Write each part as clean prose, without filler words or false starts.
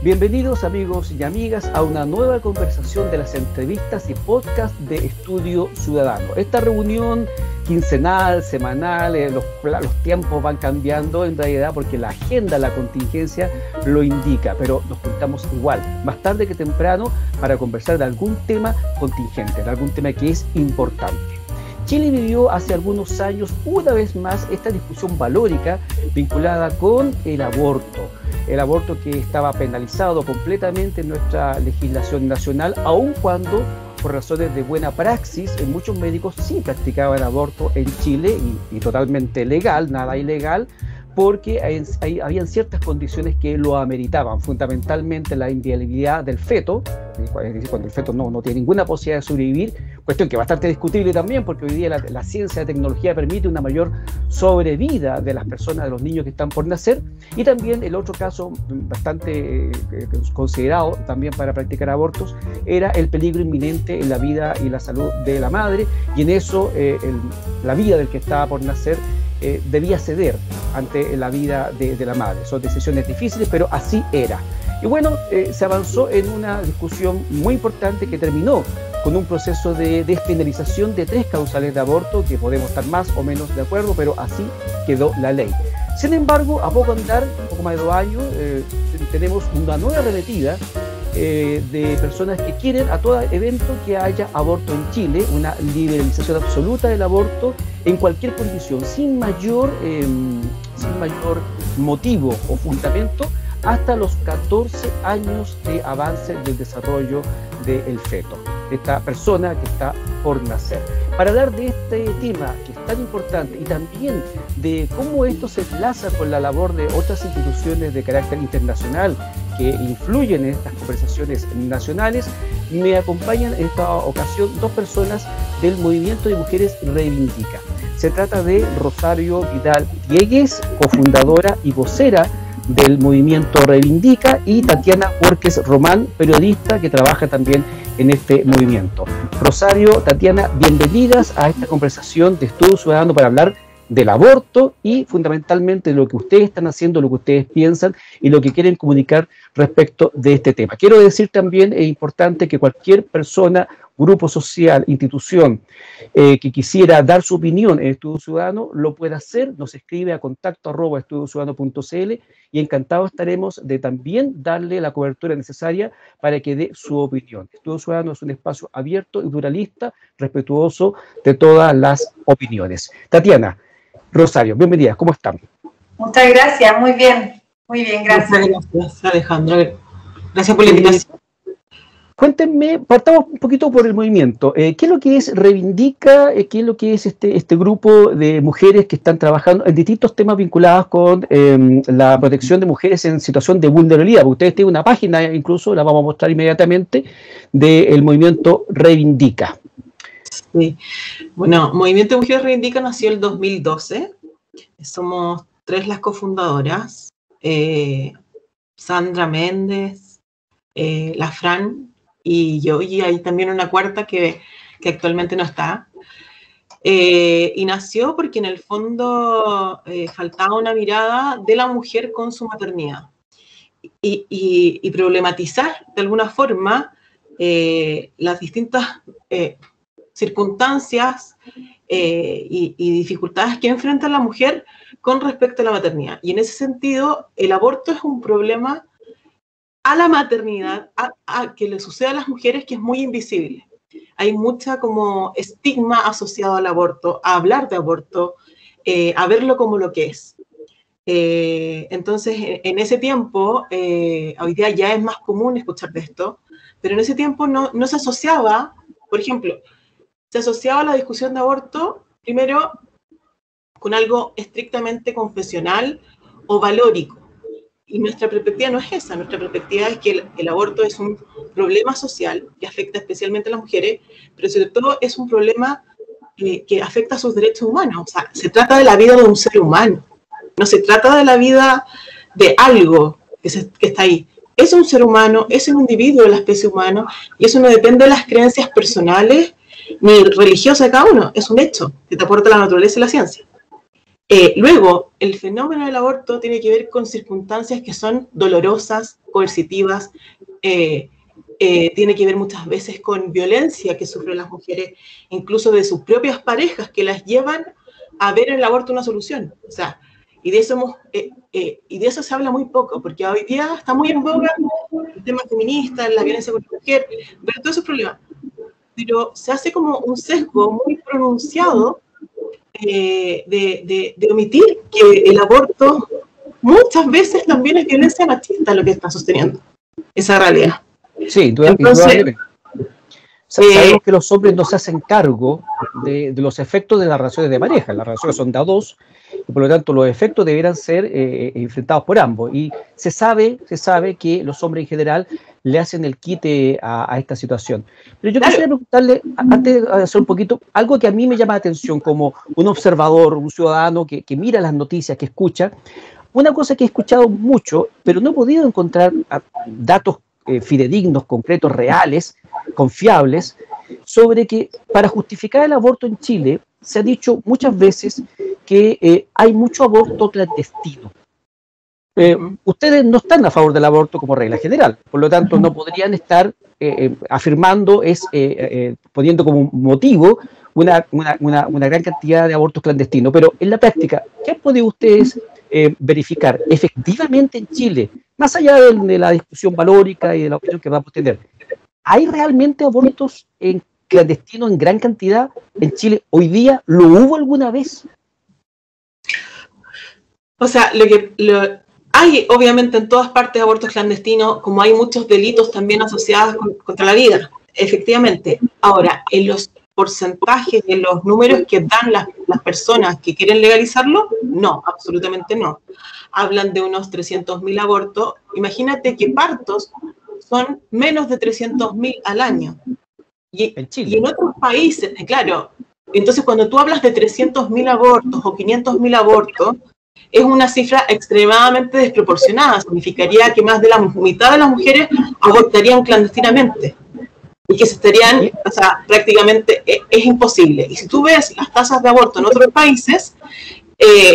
Bienvenidos amigos y amigas a una nueva conversación de las entrevistas y podcast de Estudio Ciudadano. Esta reunión quincenal, semanal, los tiempos van cambiando en realidad porque la agenda, la contingencia lo indica, pero nos juntamos igual, más tarde que temprano, para conversar de algún tema contingente, de algún tema que es importante. Chile vivió hace algunos años una vez más esta discusión valórica vinculada con el aborto que estaba penalizado completamente en nuestra legislación nacional, aun cuando por razones de buena praxis muchos médicos sí practicaban aborto en Chile y totalmente legal, nada ilegal, porque habían ciertas condiciones que lo ameritaban, fundamentalmente la inviabilidad del feto, es decir, cuando el feto no tiene ninguna posibilidad de sobrevivir, cuestión que es bastante discutible también, porque hoy día la ciencia y la tecnología permite una mayor sobrevida de las personas, de los niños que están por nacer, y también el otro caso bastante considerado también para practicar abortos era el peligro inminente en la vida y la salud de la madre, y en eso la vida del que estaba por nacer debía ceder ante la vida de la madre. Son decisiones difíciles, pero así era. Y bueno, se avanzó en una discusión muy importante que terminó con un proceso de despenalización de 3 causales de aborto, que podemos estar más o menos de acuerdo, pero así quedó la ley. Sin embargo, a poco andar, un poco más de 2 años, tenemos una nueva arremetida de personas que quieren a todo evento que haya aborto en Chile, una liberalización absoluta del aborto en cualquier condición, sin mayor motivo o fundamento, hasta los 14 años de avance del desarrollo del feto, de esta persona que está por nacer. Para hablar de este tema que es tan importante y también de cómo esto se enlaza con la labor de otras instituciones de carácter internacional que influyen en estas conversaciones nacionales, me acompañan en esta ocasión 2 personas del Movimiento de Mujeres Reivindica. Se trata de Rosario Vidal Diegues, cofundadora y vocera del Movimiento Reivindica, y Tatiana Huerques Román, periodista que trabaja también en este movimiento. Rosario, Tatiana, bienvenidas a esta conversación de Estudio Ciudadano para hablar del aborto y fundamentalmente de lo que ustedes están haciendo, lo que ustedes piensan y lo que quieren comunicar respecto de este tema. Quiero decir también, es importante que cualquier persona, grupo social, institución que quisiera dar su opinión en Estudio Ciudadano lo puede hacer, nos escribe a contacto@estudiociudadano.cl y encantados estaremos de también darle la cobertura necesaria para que dé su opinión. Estudio Ciudadano es un espacio abierto y pluralista, respetuoso de todas las opiniones. Tatiana, Rosario, bienvenidas, ¿cómo están? Muchas gracias, muy bien, gracias. Muchas gracias, Alejandra. Gracias por la invitación. Cuéntenme, partamos un poquito por el movimiento. ¿Qué es lo que es Reivindica? ¿Qué es lo que es este grupo de mujeres que están trabajando en distintos temas vinculados con la protección de mujeres en situación de vulnerabilidad? Porque ustedes tienen una página, incluso la vamos a mostrar inmediatamente, del movimiento Reivindica. Sí. Bueno, Movimiento de Mujeres Reivindica nació el 2012. Somos 3 las cofundadoras. Sandra Méndez, la Fran y yo, y hay también una cuarta que actualmente no está. Y nació porque en el fondo faltaba una mirada de la mujer con su maternidad y problematizar de alguna forma las distintas circunstancias y dificultades que enfrenta la mujer con respecto a la maternidad. Y en ese sentido, el aborto es un problema a la maternidad, a que le sucede a las mujeres, que es muy invisible. Hay mucha como estigma asociado al aborto, a hablar de aborto, a verlo como lo que es. Entonces, en ese tiempo, hoy día ya es más común escuchar de esto, pero en ese tiempo no se asociaba, por ejemplo, se asociaba la discusión de aborto, primero, con algo estrictamente confesional o valórico. Y nuestra perspectiva no es esa, nuestra perspectiva es que el aborto es un problema social que afecta especialmente a las mujeres, pero sobre todo es un problema que afecta a sus derechos humanos. O sea, se trata de la vida de un ser humano, no se trata de la vida de algo que está ahí. Es un ser humano, es un individuo de la especie humana, y eso no depende de las creencias personales ni religiosas de cada uno, es un hecho que te aporta la naturaleza y la ciencia. Luego, el fenómeno del aborto tiene que ver con circunstancias que son dolorosas, coercitivas, tiene que ver muchas veces con violencia que sufren las mujeres, incluso de sus propias parejas, que las llevan a ver en el aborto una solución. O sea, y de eso se habla muy poco, porque hoy día está muy en boga el tema feminista, la violencia contra la mujer, ver todos esos problemas. Pero se hace como un sesgo muy pronunciado de omitir que el aborto muchas veces también es violencia machista lo que está sosteniendo esa realidad. Sí, indudablemente. Sabemos que los hombres no se hacen cargo de los efectos de las relaciones de pareja. Las relaciones son de a dos, y por lo tanto los efectos deberán ser enfrentados por ambos. Y se sabe que los hombres en general le hacen el quite a esta situación. Pero yo quisiera preguntarle, antes de hacer un poquito, algo que a mí me llama la atención como un observador, un ciudadano que mira las noticias, que escucha. Una cosa que he escuchado mucho, pero no he podido encontrar datos fidedignos, concretos, reales, confiables, sobre que para justificar el aborto en Chile se ha dicho muchas veces que hay mucho aborto clandestino. Ustedes no están a favor del aborto como regla general, por lo tanto no podrían estar afirmando, poniendo como motivo una gran cantidad de abortos clandestinos, pero en la práctica, ¿qué han podido ustedes verificar? Efectivamente en Chile, más allá de la discusión valórica y de la opinión que vamos a tener, ¿hay realmente abortos clandestinos en gran cantidad en Chile hoy día? ¿Lo hubo alguna vez? O sea, hay obviamente en todas partes abortos clandestinos, como hay muchos delitos también asociados contra la vida, efectivamente. Ahora, en los porcentajes, en los números que dan las personas que quieren legalizarlo, no, absolutamente no. Hablan de unos 300.000 abortos. Imagínate que partos son menos de 300.000 al año. Y en otros países, claro, entonces cuando tú hablas de 300.000 abortos o 500.000 abortos, es una cifra extremadamente desproporcionada. Significaría que más de la mitad de las mujeres abortarían clandestinamente. Y que se estarían, o sea, prácticamente es imposible. Y si tú ves las tasas de aborto en otros países,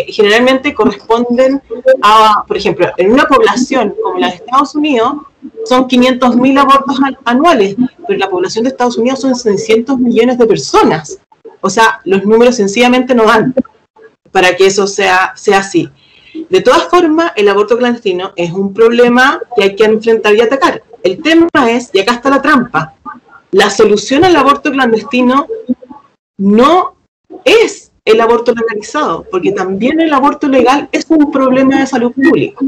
generalmente corresponden a, por ejemplo, en una población como la de Estados Unidos, son 500.000 abortos anuales, pero la población de Estados Unidos son 600 millones de personas. O sea, los números sencillamente no dan para que eso sea así. De todas formas, el aborto clandestino es un problema que hay que enfrentar y atacar. El tema es, y acá está la trampa, la solución al aborto clandestino no es el aborto legalizado, porque también el aborto legal es un problema de salud pública.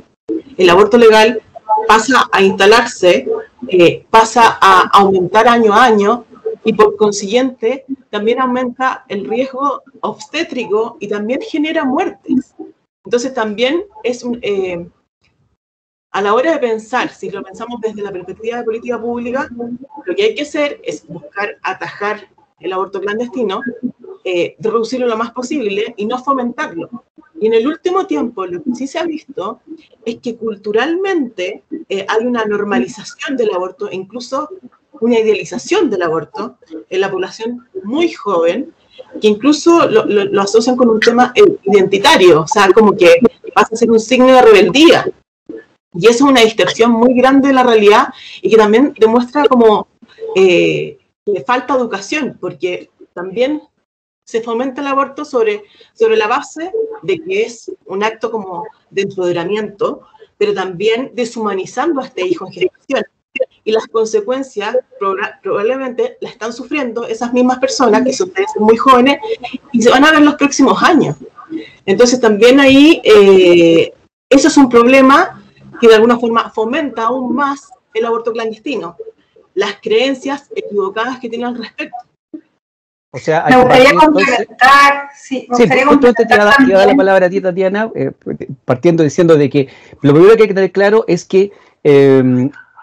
El aborto legal pasa a instalarse, pasa a aumentar año a año, y por consiguiente también aumenta el riesgo obstétrico y también genera muertes. Entonces también es a la hora de pensar, si lo pensamos desde la perspectiva de política pública, lo que hay que hacer es buscar atajar el aborto clandestino, reducirlo lo más posible y no fomentarlo. Y en el último tiempo lo que sí se ha visto es que culturalmente hay una normalización del aborto, incluso una idealización del aborto en la población muy joven, que incluso lo asocian con un tema identitario, o sea, como que pasa a ser un signo de rebeldía. Y eso es una distorsión muy grande de la realidad y que también demuestra como que falta educación, porque también se fomenta el aborto sobre la base de que es un acto como de empoderamiento, pero también deshumanizando a este hijo en gestación. Y las consecuencias probablemente las están sufriendo esas mismas personas que son muy jóvenes y se van a ver en los próximos años. Entonces también ahí eso es un problema que de alguna forma fomenta aún más el aborto clandestino, las creencias equivocadas que tienen al respecto. O sea, me gustaría complementar, te iba a dar la palabra a ti, Tatiana, partiendo diciendo de que lo primero que hay que tener claro es que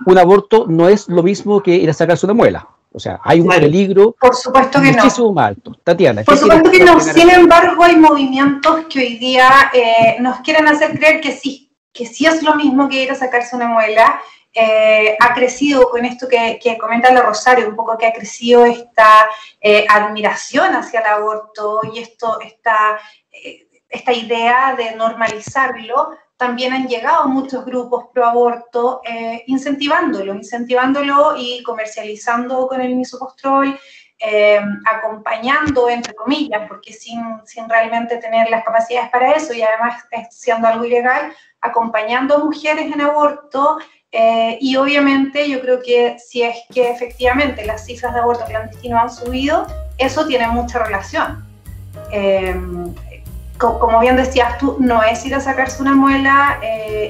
un aborto no es lo mismo que ir a sacarse una muela. O sea, hay un peligro por supuesto que muchísimo más alto. Tatiana. Por supuesto que no. Sin embargo, hay movimientos que hoy día nos quieren hacer creer que sí es lo mismo que ir a sacarse una muela. Ha crecido con esto que comenta la Rosario, un poco que ha crecido esta admiración hacia el aborto y esta esta idea de normalizarlo, también han llegado muchos grupos pro aborto incentivándolo y comercializando con el misopostrol, acompañando, entre comillas, porque sin realmente tener las capacidades para eso y además siendo algo ilegal, acompañando a mujeres en aborto. Y obviamente yo creo que si es que efectivamente las cifras de aborto clandestino han subido, eso tiene mucha relación. Como bien decías tú, no es ir a sacarse una muela,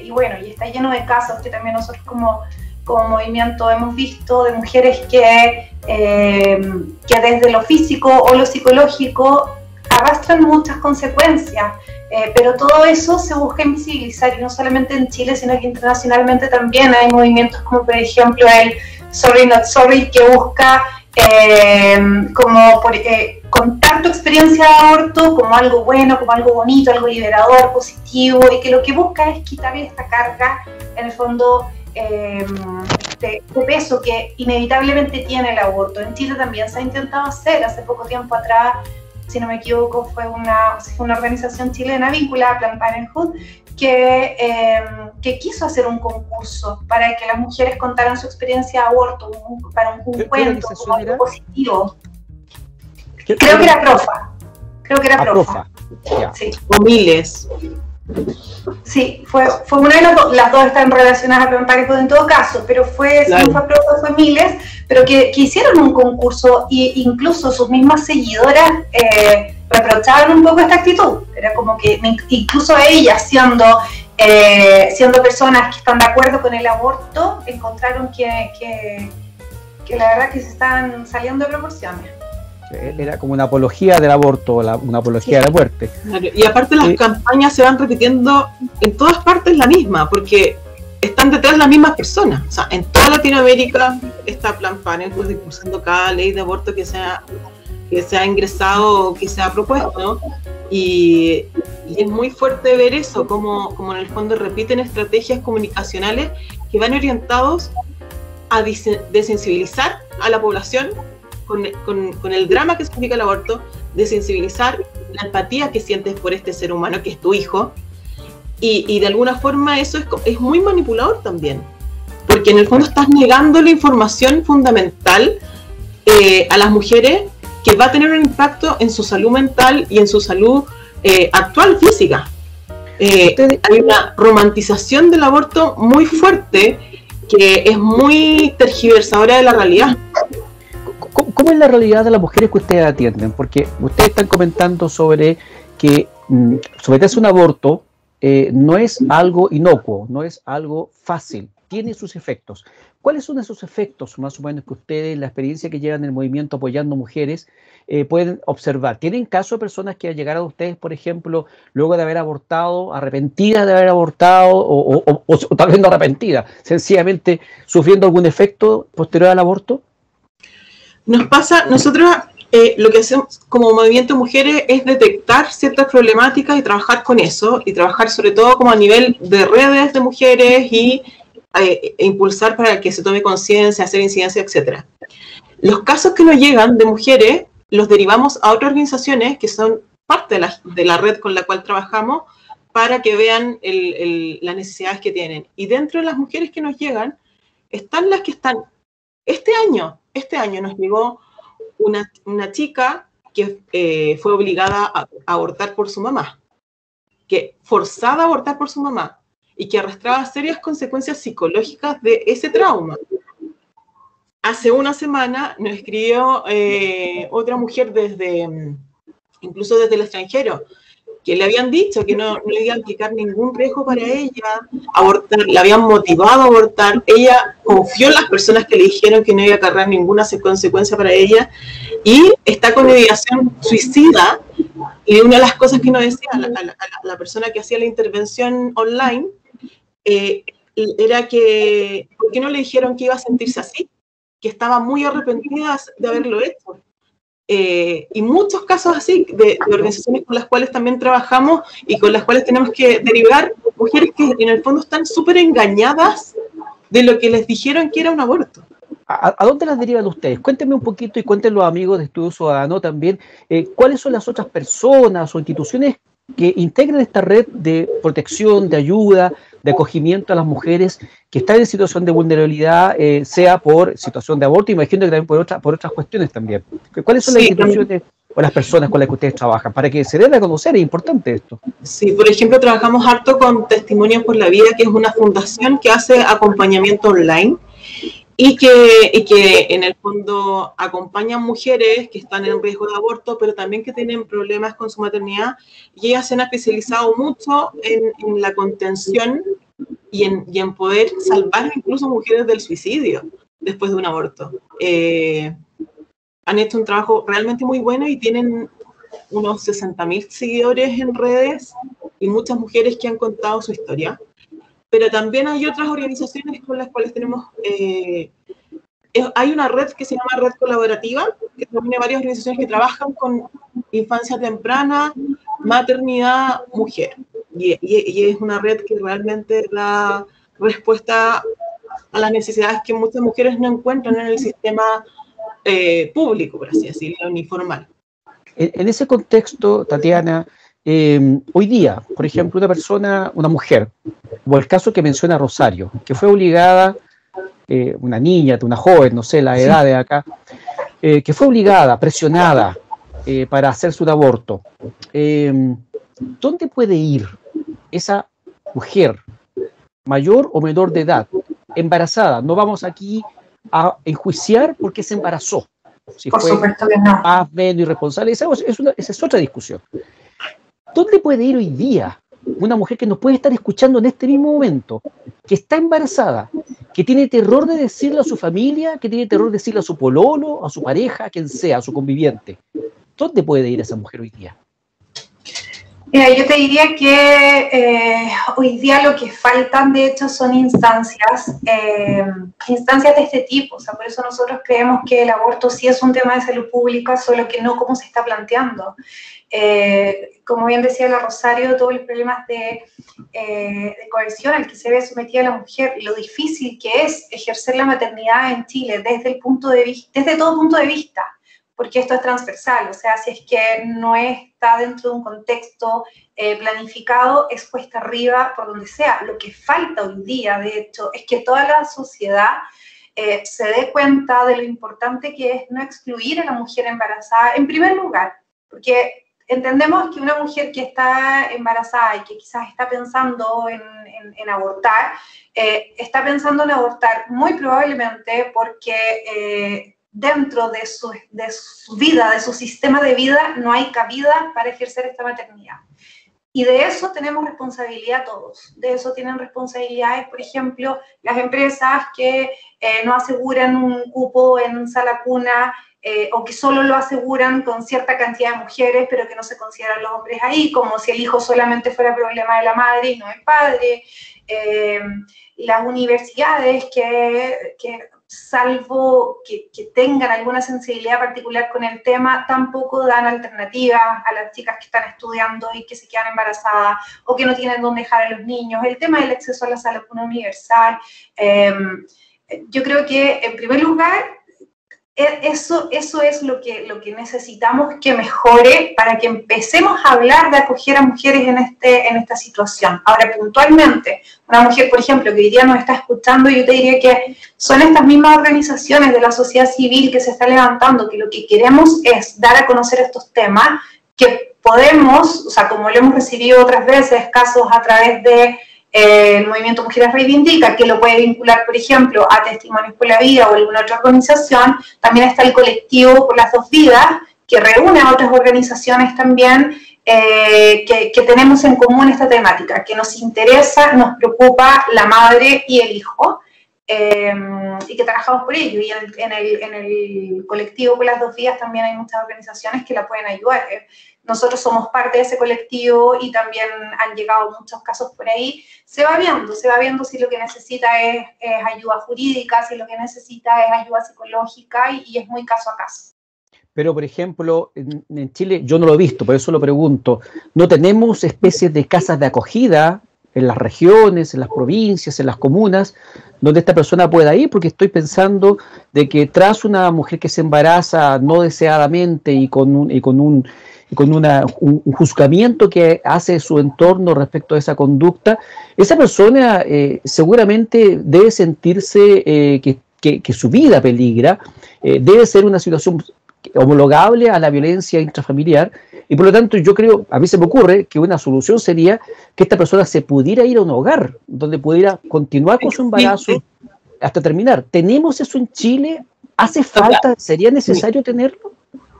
y bueno, y está lleno de casos que también nosotros como movimiento hemos visto de mujeres que desde lo físico o lo psicológico arrastran muchas consecuencias, pero todo eso se busca invisibilizar, y no solamente en Chile, sino que internacionalmente también hay movimientos como por ejemplo el Sorry Not Sorry, que busca contar tu experiencia de aborto como algo bueno, como algo bonito, algo liberador, positivo, y que lo que busca es quitarle esta carga, en el fondo, de peso que inevitablemente tiene el aborto. En Chile también se ha intentado hacer, hace poco tiempo atrás, si no me equivoco, fue una organización chilena vinculada a Planned Parenthood que quiso hacer un concurso para que las mujeres contaran su experiencia de aborto, para un cuento, como algo positivo. Creo que era Profa. Sí. O Miles. Sí, fue una de las dos están relacionadas a Planned Parenthood en todo caso, pero fue, claro, si no fue Profa, fue Miles, pero que hicieron un concurso, e incluso sus mismas seguidoras reprochaban un poco esta actitud. Era como que incluso ellas, siendo personas que están de acuerdo con el aborto, encontraron que la verdad que se están saliendo de proporciones. Era como una apología del aborto, una apología de la muerte. Y aparte las campañas se van repitiendo en todas partes la misma, porque están detrás las mismas personas. O sea, en toda Latinoamérica está Planned Parenthood impulsando cada ley de aborto que se ha ingresado, que se ha propuesto, ¿no? Y es muy fuerte ver eso, como en el fondo repiten estrategias comunicacionales que van orientados a desensibilizar a la población con el drama que significa el aborto, desensibilizar la empatía que sientes por este ser humano que es tu hijo, y de alguna forma eso es muy manipulador también, porque en el fondo estás negando la información fundamental a las mujeres, que va a tener un impacto en su salud mental y en su salud actual física. Hay una romantización del aborto muy fuerte que es muy tergiversadora de la realidad. ¿Cómo es la realidad de las mujeres que ustedes atienden? Porque ustedes están comentando sobre que someterse a un aborto no es algo inocuo, no es algo fácil, tiene sus efectos. ¿Cuáles son esos efectos, más o menos, que ustedes, la experiencia que llevan en el movimiento apoyando mujeres, pueden observar? ¿Tienen caso de personas que llegaron a ustedes, por ejemplo, luego de haber abortado, arrepentidas de haber abortado, o tal vez no arrepentidas, sencillamente sufriendo algún efecto posterior al aborto? Nos pasa, nosotros lo que hacemos como movimiento de mujeres es detectar ciertas problemáticas y trabajar con eso, y trabajar sobre todo como a nivel de redes de mujeres e impulsar para que se tome conciencia, hacer incidencia, etc. Los casos que nos llegan de mujeres los derivamos a otras organizaciones que son parte de la red con la cual trabajamos, para que vean las necesidades que tienen. Y dentro de las mujeres que nos llegan están las que están. Este año nos llegó una chica que fue obligada a abortar por su mamá, forzada a abortar por su mamá, y que arrastraba serias consecuencias psicológicas de ese trauma. Hace una semana nos escribió otra mujer incluso desde el extranjero, que le habían dicho que no iba a implicar ningún riesgo para ella abortar, la habían motivado a abortar, ella confió en las personas que le dijeron que no iba a cargar ninguna consecuencia para ella, y está con ideación suicida. Y una de las cosas que nos decía la persona que hacía la intervención online era que, ¿por qué no le dijeron que iba a sentirse así? Que estaba muy arrepentida de haberlo hecho. Y muchos casos así de organizaciones con las cuales también trabajamos y con las cuales tenemos que derivar mujeres que en el fondo están súper engañadas de lo que les dijeron que era un aborto. ¿A dónde las derivan ustedes? Cuéntenme un poquito, y cuéntenme los amigos de Estudio Ciudadano también, cuáles son las otras personas o instituciones que integren esta red de protección, de ayuda, de acogimiento a las mujeres que están en situación de vulnerabilidad, sea por situación de aborto, imagino que también por otras cuestiones también. ¿Cuáles son las instituciones o las personas con las que ustedes trabajan? Para que se den a conocer, es importante esto. Sí, por ejemplo, trabajamos harto con Testimonios por la Vida, que es una fundación que hace acompañamiento online y que en el fondo acompañan mujeres que están en riesgo de aborto, pero también que tienen problemas con su maternidad, y ellas se han especializado mucho en la contención y en poder salvar incluso mujeres del suicidio después de un aborto. Han hecho un trabajo realmente muy bueno y tienen unos 60.000 seguidores en redes y muchas mujeres que han contado su historia. Pero también hay otras organizaciones con las cuales tenemos, hay una red que se llama Red Colaborativa, que tiene varias organizaciones que trabajan con infancia temprana, maternidad, mujer. Y es una red que realmente da respuesta a las necesidades que muchas mujeres no encuentran en el sistema público, por así decirlo, ni formal. En ese contexto, Tatiana, hoy día, por ejemplo, una mujer, o el caso que menciona Rosario, que fue obligada, una niña, una joven, no sé la edad de acá, que fue obligada, presionada para hacerse un aborto, ¿dónde puede ir esa mujer, mayor o menor de edad, embarazada? No vamos aquí a enjuiciar porque se embarazó. Si por fue supuesto que no. más, menos irresponsable, esa es otra discusión. ¿Dónde puede ir hoy día una mujer que nos puede estar escuchando en este mismo momento, que está embarazada, que tiene terror de decirle a su familia, que tiene terror de decirle a su pololo, a su pareja, a quien sea, a su conviviente? ¿Dónde puede ir esa mujer hoy día? Mira, yo te diría que hoy día lo que faltan, de hecho, son instancias de este tipo. O sea, por eso nosotros creemos que el aborto sí es un tema de salud pública, solo que no como se está planteando. Como bien decía la Rosario, todos los problemas de coerción al que se ve sometida la mujer, lo difícil que es ejercer la maternidad en Chile desde todo punto de vista, porque esto es transversal. O sea, si es que no está dentro de un contexto planificado, es cuesta arriba por donde sea. Lo que falta hoy día, de hecho, es que toda la sociedad se dé cuenta de lo importante que es no excluir a la mujer embarazada, en primer lugar, porque entendemos que una mujer que está embarazada y que quizás está pensando en abortar, está pensando en abortar muy probablemente porque dentro de su vida, de su sistema de vida, no hay cabida para ejercer esta maternidad. Y de eso tenemos responsabilidad todos. De eso tienen responsabilidades, por ejemplo, las empresas que no aseguran un cupo en sala cuna, o que solo lo aseguran con cierta cantidad de mujeres, pero que no se consideran los hombres ahí, como si el hijo solamente fuera problema de la madre y no del padre. Las universidades que salvo que tengan alguna sensibilidad particular con el tema, tampoco dan alternativas a las chicas que están estudiando y que se quedan embarazadas o que no tienen dónde dejar a los niños. El tema del acceso a la salud universal. Yo creo que, en primer lugar, eso es lo que necesitamos que mejore para que empecemos a hablar de acoger a mujeres en esta situación. Ahora, puntualmente, una mujer, por ejemplo, que hoy día nos está escuchando, yo te diría que son estas mismas organizaciones de la sociedad civil que se está levantando, que lo que queremos es dar a conocer estos temas, que podemos, o sea, como lo hemos recibido otras veces, casos a través de el Movimiento Mujeres Reivindica, que lo puede vincular, por ejemplo, a Testimonios por la Vida o alguna otra organización. También está el colectivo Por las Dos Vidas, que reúne a otras organizaciones también que tenemos en común esta temática, que nos interesa, nos preocupa la madre y el hijo, y que trabajamos por ello. Y en el colectivo Por las Dos Vidas también hay muchas organizaciones que la pueden ayudar. Nosotros somos parte de ese colectivo y también han llegado muchos casos por ahí. Se va viendo si lo que necesita es ayuda jurídica, si lo que necesita es ayuda psicológica, y es muy caso a caso. Pero, por ejemplo, en Chile, yo no lo he visto, por eso lo pregunto, ¿no tenemos especies de casas de acogida en las regiones, en las provincias, en las comunas, donde esta persona pueda ir? Porque estoy pensando de que tras una mujer que se embaraza no deseadamente y con un con un juzgamiento que hace su entorno respecto a esa conducta, esa persona seguramente debe sentirse que su vida peligra, debe ser una situación homologable a la violencia intrafamiliar, y por lo tanto yo creo, a mí se me ocurre que una solución sería que esta persona se pudiera ir a un hogar donde pudiera continuar con su embarazo hasta terminar. ¿Tenemos eso en Chile? ¿Hace falta? ¿Sería necesario tenerlo?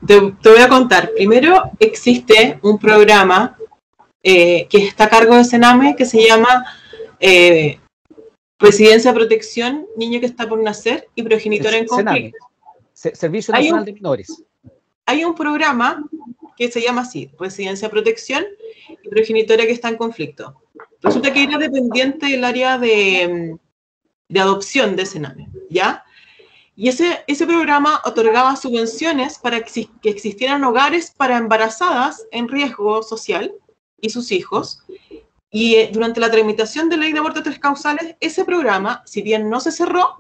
Te voy a contar. Primero, existe un programa que está a cargo de Sename que se llama Residencia de Protección, Niño que está por nacer y Progenitora en Conflicto. Servicio Nacional de Menores. Hay un programa que se llama así, Residencia de Protección y Progenitora que está en conflicto. Resulta que era dependiente del área de adopción de Sename, ¿ya? Y ese programa otorgaba subvenciones para que existieran hogares para embarazadas en riesgo social y sus hijos. Y durante la tramitación de la ley de aborto 3 causales, ese programa, si bien no se cerró,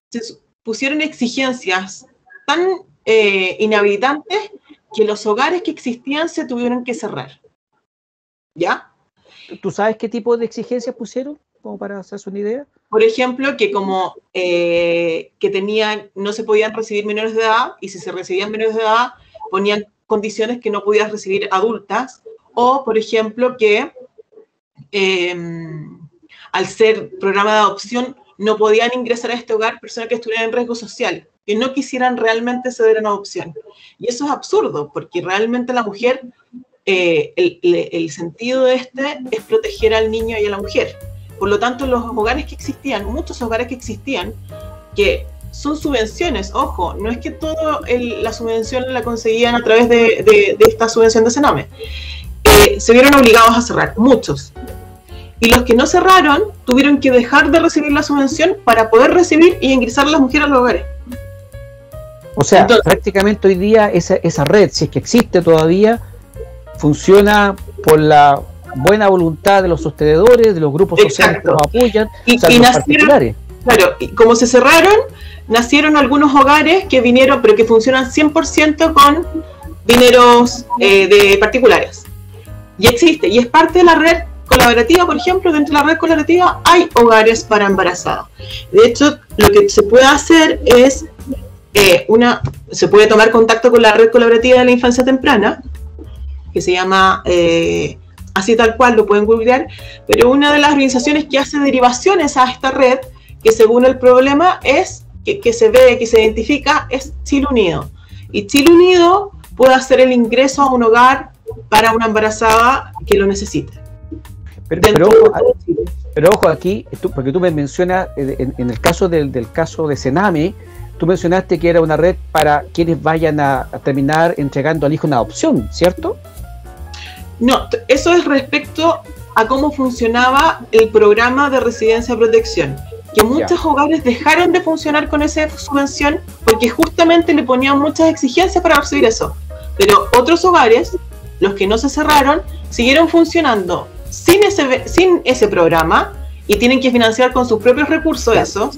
se pusieron exigencias tan inhabilitantes que los hogares que existían se tuvieron que cerrar. ¿Ya? ¿Tú sabes qué tipo de exigencias pusieron? Como para hacerse una idea. Por ejemplo, que como no se podían recibir menores de edad, y si se recibían menores de edad, ponían condiciones que no podías recibir adultas, o por ejemplo que al ser programa de adopción no podían ingresar a este hogar personas que estuvieran en riesgo social, que no quisieran realmente ceder en adopción. Y eso es absurdo, porque realmente la mujer, el sentido de es proteger al niño y a la mujer. Por lo tanto, los hogares que existían, muchos hogares que existían, que son subvenciones, ojo, no es que toda la subvención la conseguían a través de esta subvención de Sename, se vieron obligados a cerrar, muchos. Y los que no cerraron tuvieron que dejar de recibir la subvención para poder recibir y ingresar a las mujeres a los hogares. O sea, entonces, prácticamente hoy día esa red, si es que existe todavía, funciona por la buena voluntad de los sostenedores, de los grupos sociales que los apoyan, y nacieron, claro, y como se cerraron, nacieron algunos hogares que vinieron, pero que funcionan 100% con dineros de particulares. Y existe, y es parte de la red colaborativa. Por ejemplo, dentro de la red colaborativa hay hogares para embarazadas. De hecho, lo que se puede hacer es se puede tomar contacto con la red colaborativa de la infancia temprana, que se llama así tal cual, lo pueden googlear, pero una de las organizaciones que hace derivaciones a esta red, que según el problema es que se ve, que se identifica, es Chile Unido. Y Chile Unido puede hacer el ingreso a un hogar para una embarazada que lo necesite. Pero ojo aquí, porque tú me mencionas, en el caso del caso de Sename, tú mencionaste que era una red para quienes vayan a terminar entregando al hijo en adopción, ¿cierto? No, eso es respecto a cómo funcionaba el programa de residencia de protección, que muchos hogares dejaron de funcionar con esa subvención porque justamente le ponían muchas exigencias para recibir eso. Pero otros hogares, los que no se cerraron, siguieron funcionando sin ese programa y tienen que financiar con sus propios recursos eso,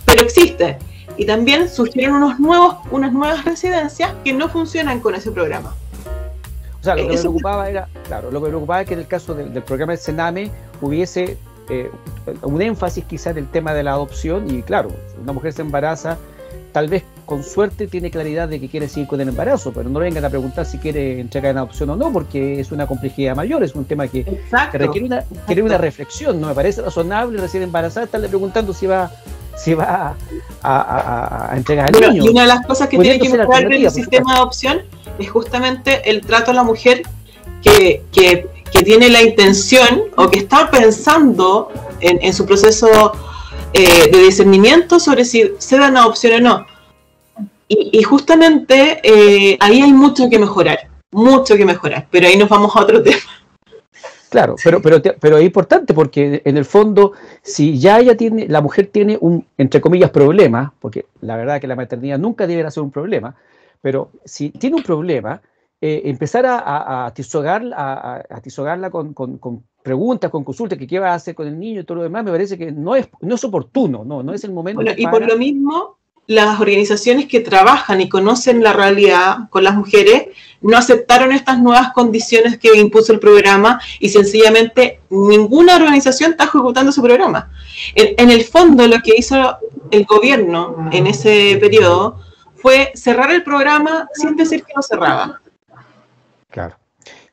pero existe. Y también surgieron unas nuevas residencias que no funcionan con ese programa. O sea, lo que me preocupaba es que en el caso del programa del Sename hubiese un énfasis quizás en el tema de la adopción, y claro, una mujer se embaraza, tal vez con suerte tiene claridad de que quiere seguir con el embarazo, pero no vengan a preguntar si quiere entregar en adopción o no, porque es una complejidad mayor, es un tema que requiere una reflexión. No me parece razonable recién embarazada estarle preguntando si va a entregar al niño. Y una de las cosas que tiene que mejorar el sistema de adopción es justamente el trato a la mujer que tiene la intención o que está pensando en su proceso de discernimiento sobre si se dan adopción o no. Y justamente ahí hay mucho que mejorar, pero ahí nos vamos a otro tema. Claro, pero es importante porque en el fondo, si ya la mujer tiene un, entre comillas, problema, porque la verdad es que la maternidad nunca deberá ser un problema, pero si tiene un problema, empezar a atisogarla con preguntas, con consultas, que qué va a hacer con el niño y todo lo demás, me parece que no es oportuno, no es el momento. Bueno, y por lo mismo, las organizaciones que trabajan y conocen la realidad con las mujeres no aceptaron estas nuevas condiciones que impuso el programa y sencillamente ninguna organización está ejecutando su programa. En el fondo, lo que hizo el gobierno en ese periodo fue cerrar el programa sin decir que lo cerraba. Claro.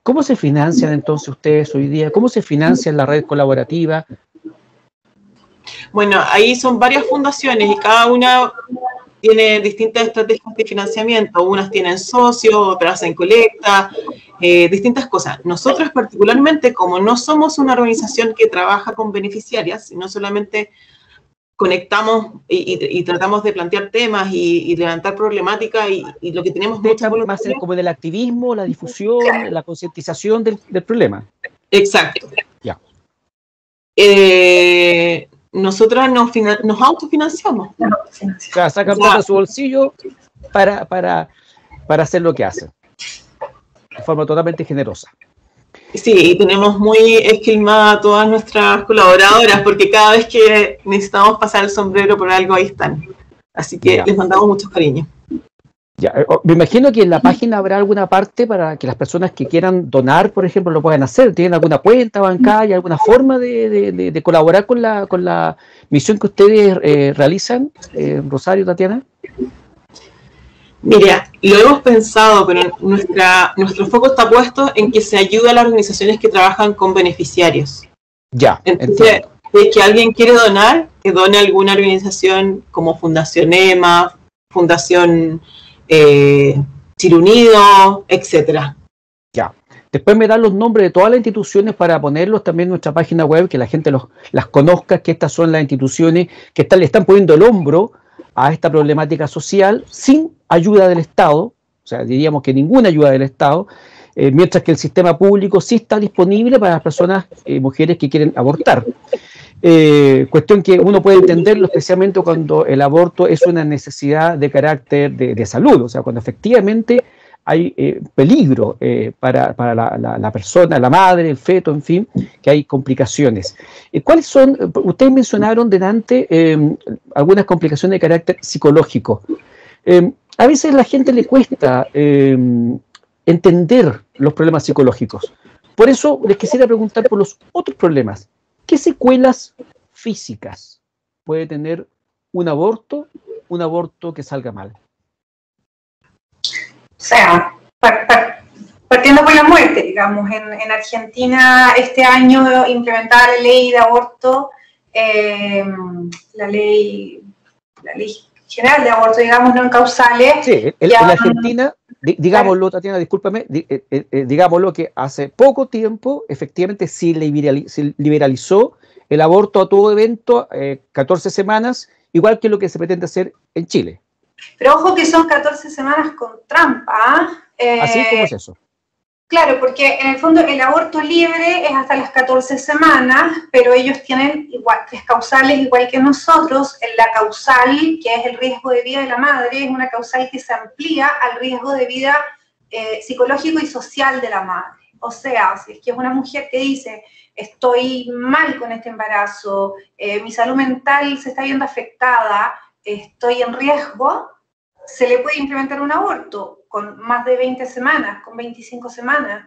¿Cómo se financian entonces ustedes hoy día? ¿Cómo se financia la red colaborativa? Bueno, ahí son varias fundaciones y cada una tiene distintas estrategias de financiamiento. Unas tienen socios, otras hacen colecta, distintas cosas. Nosotros particularmente, como no somos una organización que trabaja con beneficiarias, sino solamente conectamos y tratamos de plantear temas y levantar problemáticas y lo que tenemos mucha más como del activismo, la difusión, la concientización del problema. Exacto. Ya. Nosotras nos autofinanciamos. Claro, sacan plata de su bolsillo para hacer lo que hacen. De forma totalmente generosa. Sí, y tenemos muy esquilmada a todas nuestras colaboradoras, porque cada vez que necesitamos pasar el sombrero por algo, ahí están. Así que les mandamos mucho cariño. Ya, me imagino que en la página habrá alguna parte para que las personas que quieran donar, por ejemplo, lo puedan hacer. ¿Tienen alguna cuenta bancaria, alguna forma de colaborar con la misión que ustedes realizan, Rosario, Tatiana? Mira, lo hemos pensado, pero nuestro foco está puesto en que se ayude a las organizaciones que trabajan con beneficiarios. Ya. Entonces, si que alguien quiere donar, que done a alguna organización como Fundación EMA, Fundación Chirunido, etcétera. Ya. Después me dan los nombres de todas las instituciones para ponerlos también en nuestra página web, que la gente las conozca, que estas son las instituciones que le están poniendo el hombro a esta problemática social sin ayuda del Estado, o sea, diríamos que ninguna ayuda del Estado, mientras que el sistema público sí está disponible para las personas, mujeres que quieren abortar. Cuestión que uno puede entenderlo especialmente cuando el aborto es una necesidad de carácter de salud, o sea, cuando efectivamente hay peligro para la persona, la madre, el feto, en fin, que hay complicaciones. ¿Cuáles son? Ustedes mencionaron delante algunas complicaciones de carácter psicológico. A veces a la gente le cuesta entender los problemas psicológicos. Por eso les quisiera preguntar por los otros problemas. ¿Qué secuelas físicas puede tener un aborto que salga mal? O sea, partiendo por la muerte, digamos, en Argentina este año implementada la ley de aborto, la ley general de aborto, digamos, no en causales. Sí, en Argentina, digámoslo, Tatiana, discúlpame, digámoslo que hace poco tiempo efectivamente se liberalizó el aborto a todo evento, 14 semanas, igual que lo que se pretende hacer en Chile. Pero ojo que son 14 semanas con trampa. ¿Así? ¿Cómo es eso? Claro, porque en el fondo el aborto libre es hasta las 14 semanas, pero ellos tienen igual 3 causales igual que nosotros. La causal, que es el riesgo de vida de la madre, es una causal que se amplía al riesgo de vida psicológico y social de la madre. O sea, si es que es una mujer que dice, estoy mal con este embarazo, mi salud mental se está viendo afectada, estoy en riesgo, se le puede implementar un aborto con más de 20 semanas, con 25 semanas,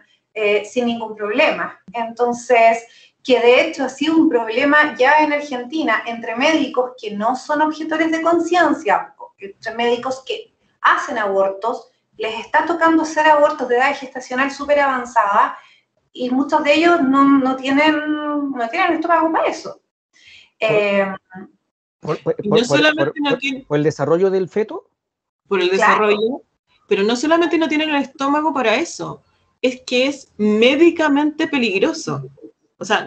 sin ningún problema. Entonces, que de hecho ha sido un problema ya en Argentina entre médicos que no son objetores de conciencia, entre médicos que hacen abortos, les está tocando hacer abortos de edad gestacional súper avanzada y muchos de ellos no tienen estómago para eso. ¿Por el desarrollo del feto? Por el desarrollo, claro. Pero no solamente no tienen el estómago para eso, es que es médicamente peligroso. O sea,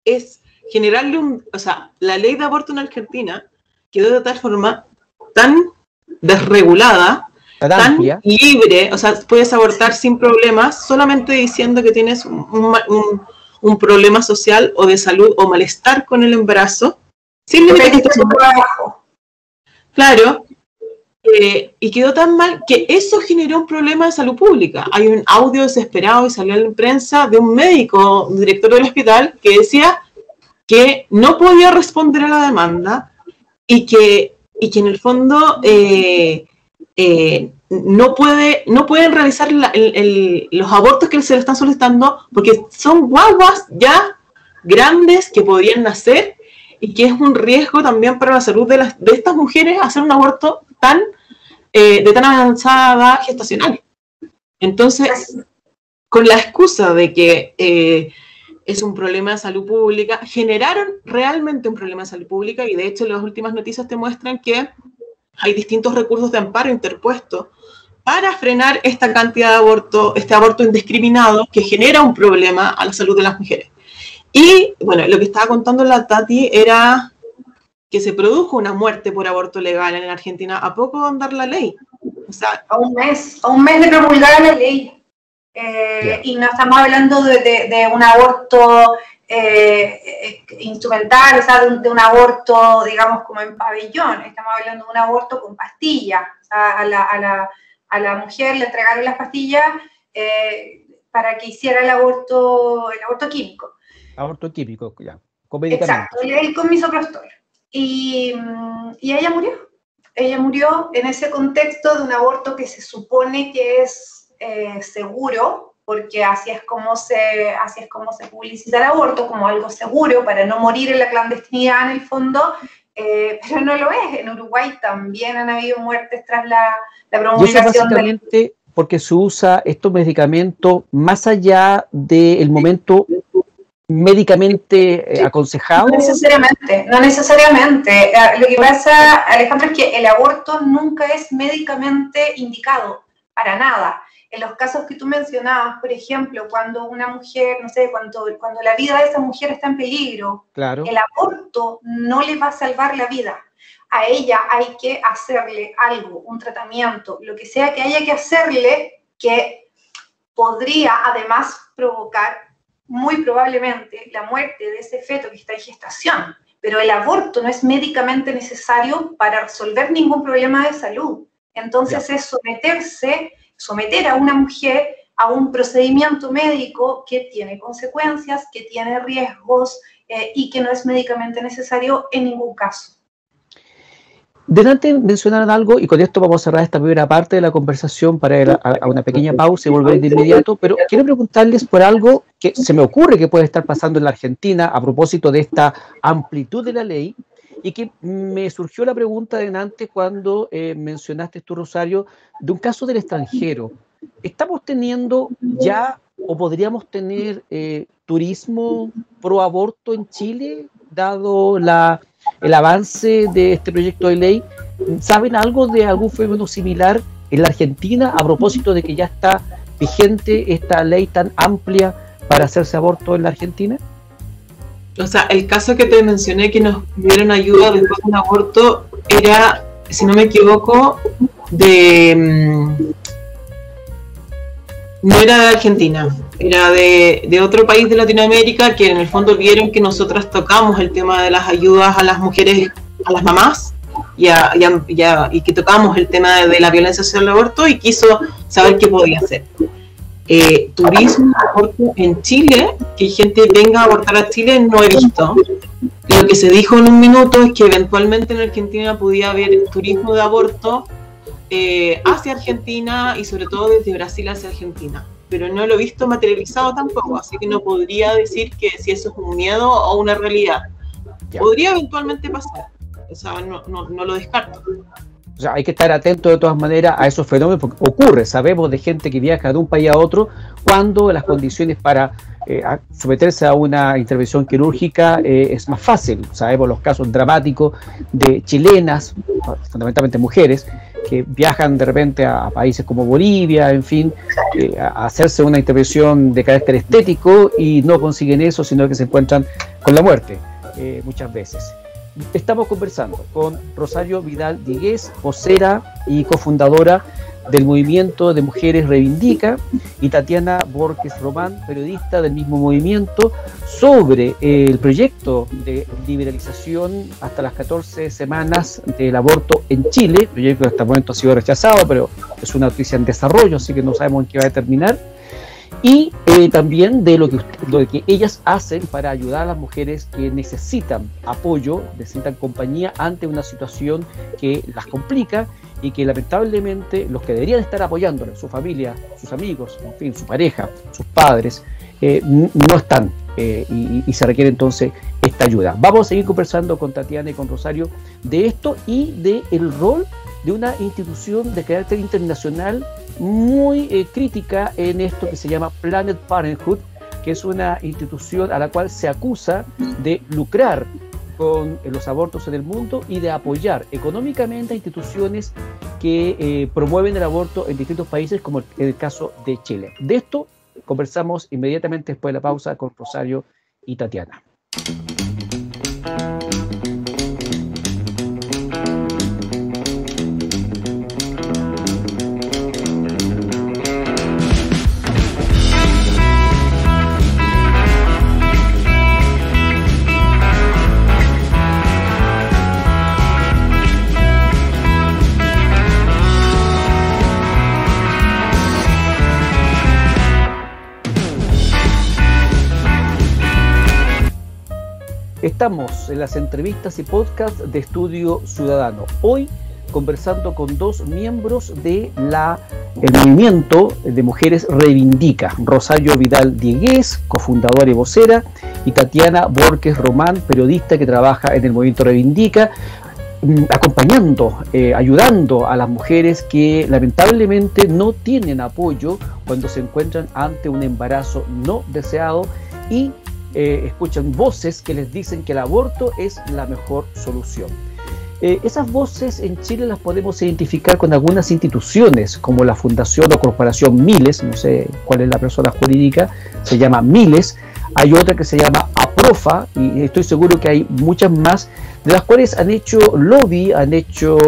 es generarle o sea, la ley de aborto en Argentina quedó de tal forma tan desregulada, tan libre, o sea, puedes abortar sin problemas solamente diciendo que tienes un problema social o de salud o malestar con el embarazo, sin limitación. Claro, y quedó tan mal que eso generó un problema de salud pública. Hay un audio desesperado y salió en la prensa de un médico, un director del hospital, que decía que no podía responder a la demanda y que y que en el fondo no pueden realizar los abortos que se le están solicitando porque son guaguas ya grandes que podrían nacer y que es un riesgo también para la salud de estas mujeres hacer un aborto de tan avanzada gestacional. Entonces, con la excusa de que es un problema de salud pública, generaron realmente un problema de salud pública, y de hecho las últimas noticias te muestran que hay distintos recursos de amparo interpuestos para frenar esta cantidad de aborto, este aborto indiscriminado que genera un problema a la salud de las mujeres. Y bueno, lo que estaba contando la Tati era que se produjo una muerte por aborto legal en Argentina a poco de andar la ley. O sea, a un mes de promulgada la ley. Y no estamos hablando de un aborto instrumental, o sea, de un aborto, digamos, como en pabellón. Estamos hablando de un aborto con pastillas. O sea, a la mujer le entregaron las pastillas para que hiciera el aborto químico. Aborto químico, ya, con medicamentos. Exacto, con misoprostol. Y ella murió. Ella murió en ese contexto de un aborto que se supone que es seguro, porque así es como se publicita el aborto, como algo seguro para no morir en la clandestinidad en el fondo, pero no lo es. En Uruguay también han habido muertes tras la promulgación. Y eso básicamente porque se usa estos medicamentos más allá del momento médicamente aconsejado. No necesariamente. Lo que pasa, Alejandro, es que el aborto nunca es médicamente indicado, para nada. En los casos que tú mencionabas, por ejemplo, cuando una mujer, no sé, cuando la vida de esa mujer está en peligro, claro, el aborto no le va a salvar la vida. A ella hay que hacerle algo, un tratamiento, lo que sea que haya que hacerle, que podría además provocar muy probablemente la muerte de ese feto que está en gestación. Pero el aborto no es médicamente necesario para resolver ningún problema de salud. Entonces es someter a una mujer a un procedimiento médico que tiene consecuencias, que tiene riesgos y que no es médicamente necesario en ningún caso. Delante mencionaron algo, y con esto vamos a cerrar esta primera parte de la conversación para ir a una pequeña pausa y volver de inmediato, pero quiero preguntarles por algo que se me ocurre que puede estar pasando en la Argentina a propósito de esta amplitud de la ley, y que me surgió la pregunta delante cuando mencionaste tú, Rosario, de un caso del extranjero. ¿Estamos teniendo ya o podríamos tener turismo pro aborto en Chile, dado el avance de este proyecto de ley? ¿Saben algo de algún fenómeno similar en la Argentina a propósito de que ya está vigente esta ley tan amplia para hacerse aborto en la Argentina? O sea, el caso que te mencioné que nos dieron ayuda después de un aborto era, si no me equivoco, no era de Argentina, era de otro país de Latinoamérica, que en el fondo vieron que nosotras tocamos el tema de las ayudas a las mujeres, a las mamás, y que tocamos el tema de la violencia hacia el aborto, y quiso saber qué podía hacer. Turismo, aborto en Chile, que gente venga a abortar a Chile, no he visto. Lo que se dijo en un minuto es que eventualmente en Argentina podía haber turismo de aborto hacia Argentina, y sobre todo desde Brasil hacia Argentina, pero no lo he visto materializado tampoco, así que no podría decir que si eso es un miedo o una realidad. Podría eventualmente pasar, o sea, no lo descarto. O sea, hay que estar atento de todas maneras a esos fenómenos, porque ocurre, sabemos de gente que viaja de un país a otro cuando las condiciones para someterse a una intervención quirúrgica es más fácil. Sabemos los casos dramáticos de chilenas, fundamentalmente mujeres, que viajan de repente a países como Bolivia, en fin, a hacerse una intervención de carácter estético y no consiguen eso, sino que se encuentran con la muerte muchas veces. Estamos conversando con Rosario Vidal Digués, vocera y cofundadora del movimiento de Mujeres Reivindica, y Tatiana Borges Román, periodista del mismo movimiento, sobre el proyecto de liberalización hasta las 14 semanas del aborto en Chile. El proyecto hasta el momento ha sido rechazado, pero es una noticia en desarrollo, así que no sabemos en qué va a terminar. y también de lo que ellas hacen para ayudar a las mujeres que necesitan apoyo, necesitan compañía ante una situación que las complica y que lamentablemente los que deberían estar apoyándolas, su familia, sus amigos, en fin, su pareja, sus padres, no están y se requiere entonces esta ayuda. Vamos a seguir conversando con Tatiana y con Rosario de esto y de el rol de una institución de carácter internacional muy crítica en esto que se llama Planned Parenthood, que es una institución a la cual se acusa de lucrar con los abortos en el mundo y de apoyar económicamente a instituciones que promueven el aborto en distintos países, como en el caso de Chile. De esto conversamos inmediatamente después de la pausa con Rosario y Tatiana. Estamos en las entrevistas y podcast de Estudio Ciudadano. Hoy conversando con dos miembros del movimiento de Mujeres Reivindica, Rosario Vidal Diegues, cofundadora y vocera, y Tatiana Borges Román, periodista que trabaja en el movimiento Reivindica, acompañando, ayudando a las mujeres que lamentablemente no tienen apoyo cuando se encuentran ante un embarazo no deseado y escuchan voces que les dicen que el aborto es la mejor solución. Esas voces en Chile las podemos identificar con algunas instituciones como la Fundación o Corporación Miles, no sé cuál es la persona jurídica, se llama Miles. Hay otra que se llama APROFA y estoy seguro que hay muchas más, de las cuales han hecho lobby, han hecho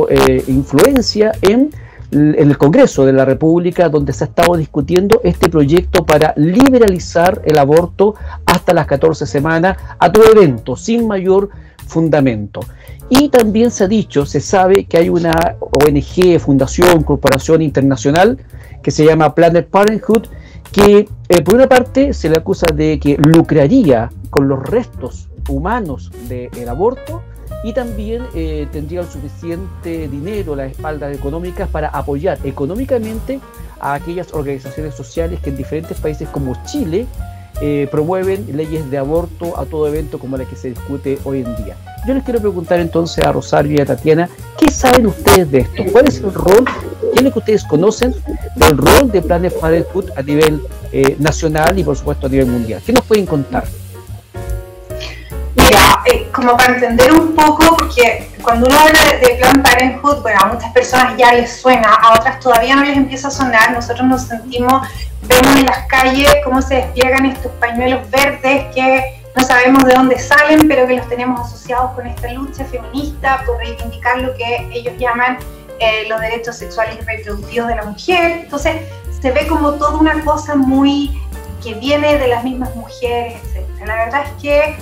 influencia en el Congreso de la República, donde se ha estado discutiendo este proyecto para liberalizar el aborto hasta las 14 semanas a todo evento, sin mayor fundamento. Y también se ha dicho, se sabe que hay una ONG, fundación, corporación internacional que se llama Planned Parenthood, que por una parte se le acusa de que lucraría con los restos humanos del aborto y también tendría el suficiente dinero, las espaldas económicas para apoyar económicamente a aquellas organizaciones sociales que en diferentes países como Chile promueven leyes de aborto a todo evento como la que se discute hoy en día. Yo les quiero preguntar entonces a Rosario y a Tatiana, ¿qué saben ustedes de esto? ¿Cuál es el rol? ¿Qué es lo que ustedes conocen del rol de Planned Parenthood a nivel nacional y por supuesto a nivel mundial? ¿Qué nos pueden contar? Mira, como para entender un poco, porque cuando uno habla de Planned Parenthood, bueno, a muchas personas ya les suena, a otras todavía no les empieza a sonar. Nosotros nos sentimos, vemos en las calles cómo se despliegan estos pañuelos verdes que no sabemos de dónde salen, pero que los tenemos asociados con esta lucha feminista por reivindicar lo que ellos llaman los derechos sexuales y reproductivos de la mujer. Entonces se ve como toda una cosa muy que viene de las mismas mujeres, etc. La verdad es que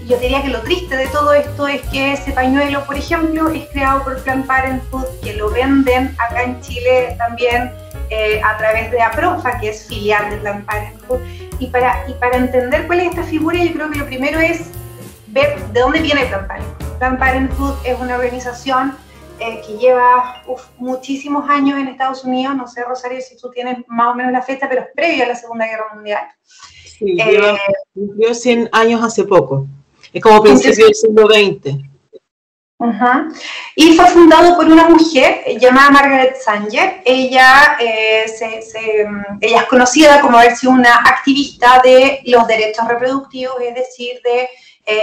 yo diría que lo triste de todo esto es que ese pañuelo, por ejemplo, es creado por Planned Parenthood, que lo venden acá en Chile también a través de APROFA, que es filial de Planned Parenthood. Y para entender cuál es esta figura, yo creo que lo primero es ver de dónde viene Planned Parenthood. Planned Parenthood es una organización que lleva muchísimos años en Estados Unidos. No sé, Rosario, si tú tienes más o menos la fecha, pero es previo a la Segunda Guerra Mundial. Sí, cumplió 100 años hace poco. Es como principio del siglo XX. Y fue fundado por una mujer llamada Margaret Sanger. Ella es conocida como haber sido una activista de los derechos reproductivos, es decir, de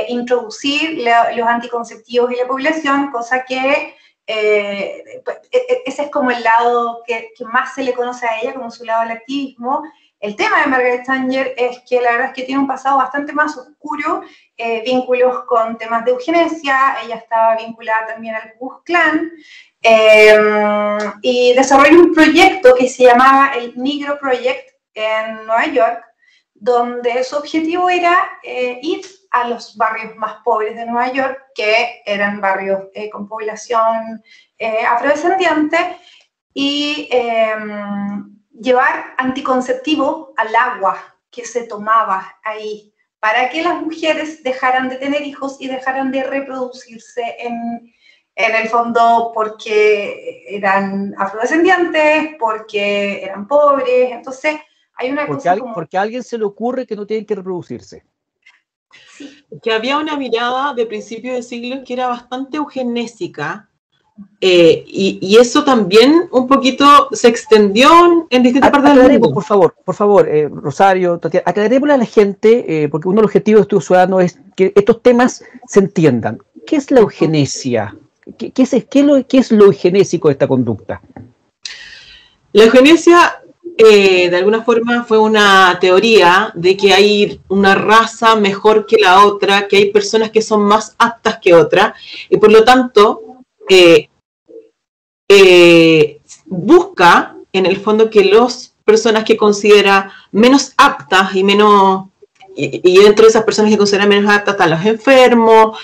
introducir los anticonceptivos en la población, cosa que ese es como el lado que más se le conoce a ella, como su lado del activismo. El tema de Margaret Sanger es que la verdad es que tiene un pasado bastante más oscuro, vínculos con temas de eugenesia. Ella estaba vinculada también al Ku Klux Klan, y desarrolló un proyecto que se llamaba el Negro Project en Nueva York, donde su objetivo era ir a los barrios más pobres de Nueva York, que eran barrios con población afrodescendiente, y llevar anticonceptivo al agua que se tomaba ahí, para que las mujeres dejaran de tener hijos y dejaran de reproducirse en el fondo porque eran afrodescendientes, porque eran pobres. Entonces hay una cosa como... Porque a alguien se le ocurre que no tienen que reproducirse. Sí. Que había una mirada de principio de siglo que era bastante eugenésica, y eso también un poquito se extendió en distintas partes del mundo. Por favor, Rosario, Tatiana, aclarémosle a la gente, porque uno de los objetivos de Estudio Ciudadano es que estos temas se entiendan. ¿Qué es la eugenesia? ¿Qué es lo eugenésico de esta conducta? La eugenesia, de alguna forma, fue una teoría de que hay una raza mejor que la otra, que hay personas que son más aptas que otras, y por lo tanto busca, en el fondo, que las personas que considera menos aptas y dentro de esas personas que consideran menos aptas están los enfermos,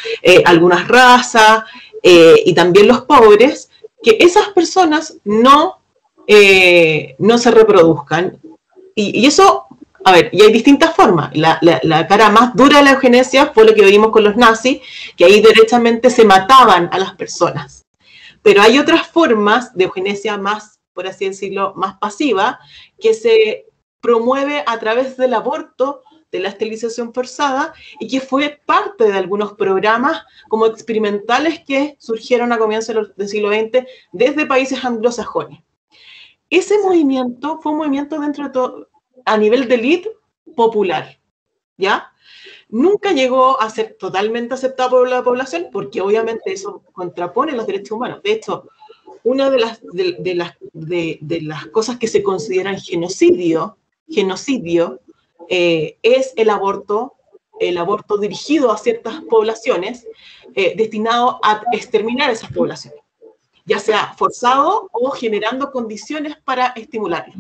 algunas razas, y también los pobres, que esas personas no se reproduzcan. Y eso, a ver, y hay distintas formas. La cara más dura de la eugenesia fue lo que vimos con los nazis, que ahí derechamente se mataban a las personas. Pero hay otras formas de eugenesia más, por así decirlo, más pasiva, que se promueve a través del aborto, de la esterilización forzada, y que fue parte de algunos programas como experimentales que surgieron a comienzos del siglo XX desde países anglosajones. Ese movimiento fue un movimiento dentro de todo, a nivel de élite popular, ¿ya? Nunca llegó a ser totalmente aceptado por la población, porque obviamente eso contrapone los derechos humanos. De hecho, una de las cosas que se consideran genocidio es el aborto dirigido a ciertas poblaciones, destinado a exterminar esas poblaciones, ya sea forzado o generando condiciones para estimularlo.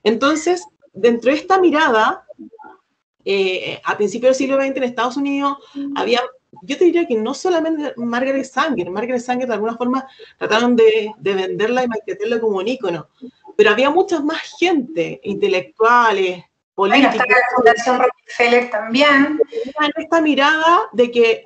Entonces, dentro de esta mirada, a principios del siglo XX en Estados Unidos había, yo te diría que no solamente Margaret Sanger de alguna forma trataron de venderla y marketearla como un ícono, pero había mucha más gente, intelectuales, políticos. Bueno, está la Fundación Rockefeller también. Esta mirada de que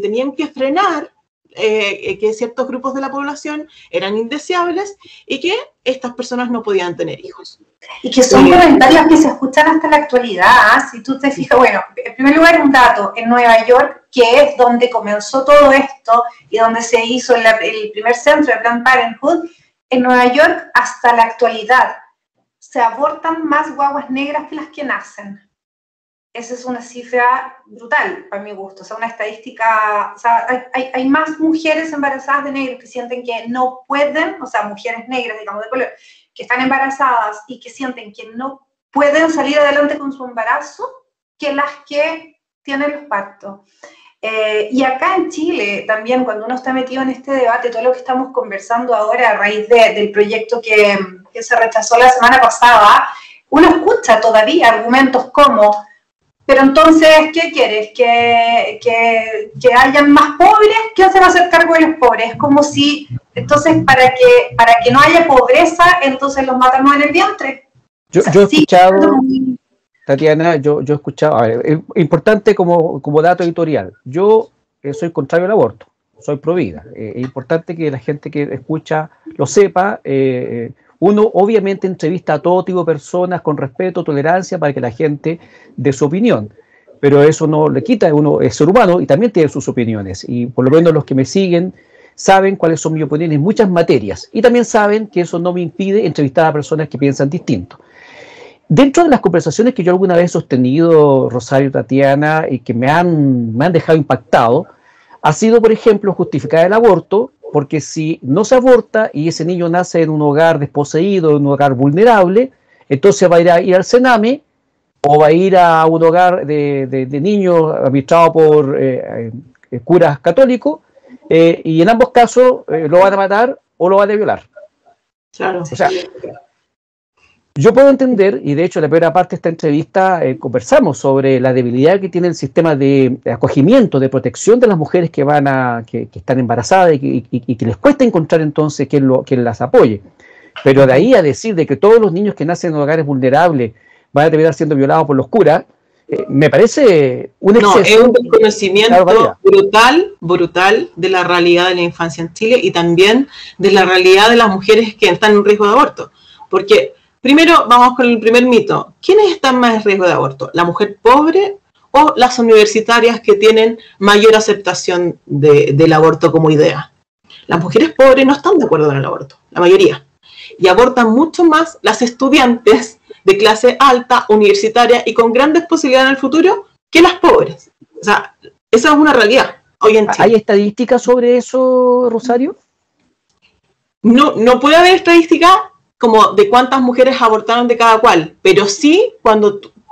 tenían que frenar que ciertos grupos de la población eran indeseables y que estas personas no podían tener hijos. Y que son comentarios que se escuchan hasta la actualidad. Si tú te fijas, bueno, en primer lugar un dato, en Nueva York, que es donde comenzó todo esto y donde se hizo el primer centro de Planned Parenthood, en Nueva York hasta la actualidad se abortan más guaguas negras que las que nacen. Esa es una cifra brutal, para mi gusto. O sea, una estadística, o sea, hay más mujeres embarazadas de negros que sienten que no pueden, o sea, mujeres negras, digamos, de color, que están embarazadas y que sienten que no pueden salir adelante con su embarazo, que las que tienen los partos. Y acá en Chile, también, cuando uno está metido en este debate, todo lo que estamos conversando ahora a raíz del proyecto que se rechazó la semana pasada, uno escucha todavía argumentos como... Pero entonces, ¿qué quieres? ¿Que hayan más pobres? ¿Quién se va a hacer cargo de los pobres? Es como si, entonces, para que no haya pobreza, entonces los matamos en el vientre. Yo he escuchado, Tatiana, yo he escuchado, a ver, es importante como dato editorial, yo soy contrario al aborto, soy pro vida. Es importante que la gente que escucha lo sepa. Uno obviamente entrevista a todo tipo de personas con respeto, tolerancia, para que la gente dé su opinión, pero eso no le quita, uno es ser humano y también tiene sus opiniones, y por lo menos los que me siguen saben cuáles son mis opiniones en muchas materias, y también saben que eso no me impide entrevistar a personas que piensan distinto. Dentro de las conversaciones que yo alguna vez he sostenido, Rosario, Tatiana, y que me han dejado impactado, ha sido, por ejemplo, justificar el aborto, porque si no se aborta y ese niño nace en un hogar desposeído, en un hogar vulnerable, entonces va a ir al Sename o va a ir a un hogar de niños administrado por curas católicos, y en ambos casos lo van a matar o lo van a violar. Claro. O sea, yo puedo entender, y de hecho en la primera parte de esta entrevista conversamos sobre la debilidad que tiene el sistema de acogimiento, de protección de las mujeres que están embarazadas y que les cuesta encontrar entonces quien las apoye. Pero de ahí a decir de que todos los niños que nacen en hogares vulnerables van a terminar siendo violados por los curas, me parece un exceso. No, es un desconocimiento brutal de la realidad de la infancia en Chile y también de la realidad de las mujeres que están en riesgo de aborto. Porque, primero, vamos con el primer mito. ¿Quiénes están más en riesgo de aborto? ¿La mujer pobre o las universitarias que tienen mayor aceptación del aborto como idea? Las mujeres pobres no están de acuerdo con el aborto, la mayoría. Y abortan mucho más las estudiantes de clase alta, universitaria y con grandes posibilidades en el futuro que las pobres. O sea, esa es una realidad hoy en Chile. ¿Hay estadísticas sobre eso, Rosario? No puede haber estadísticas como de cuántas mujeres abortaron de cada cual, pero sí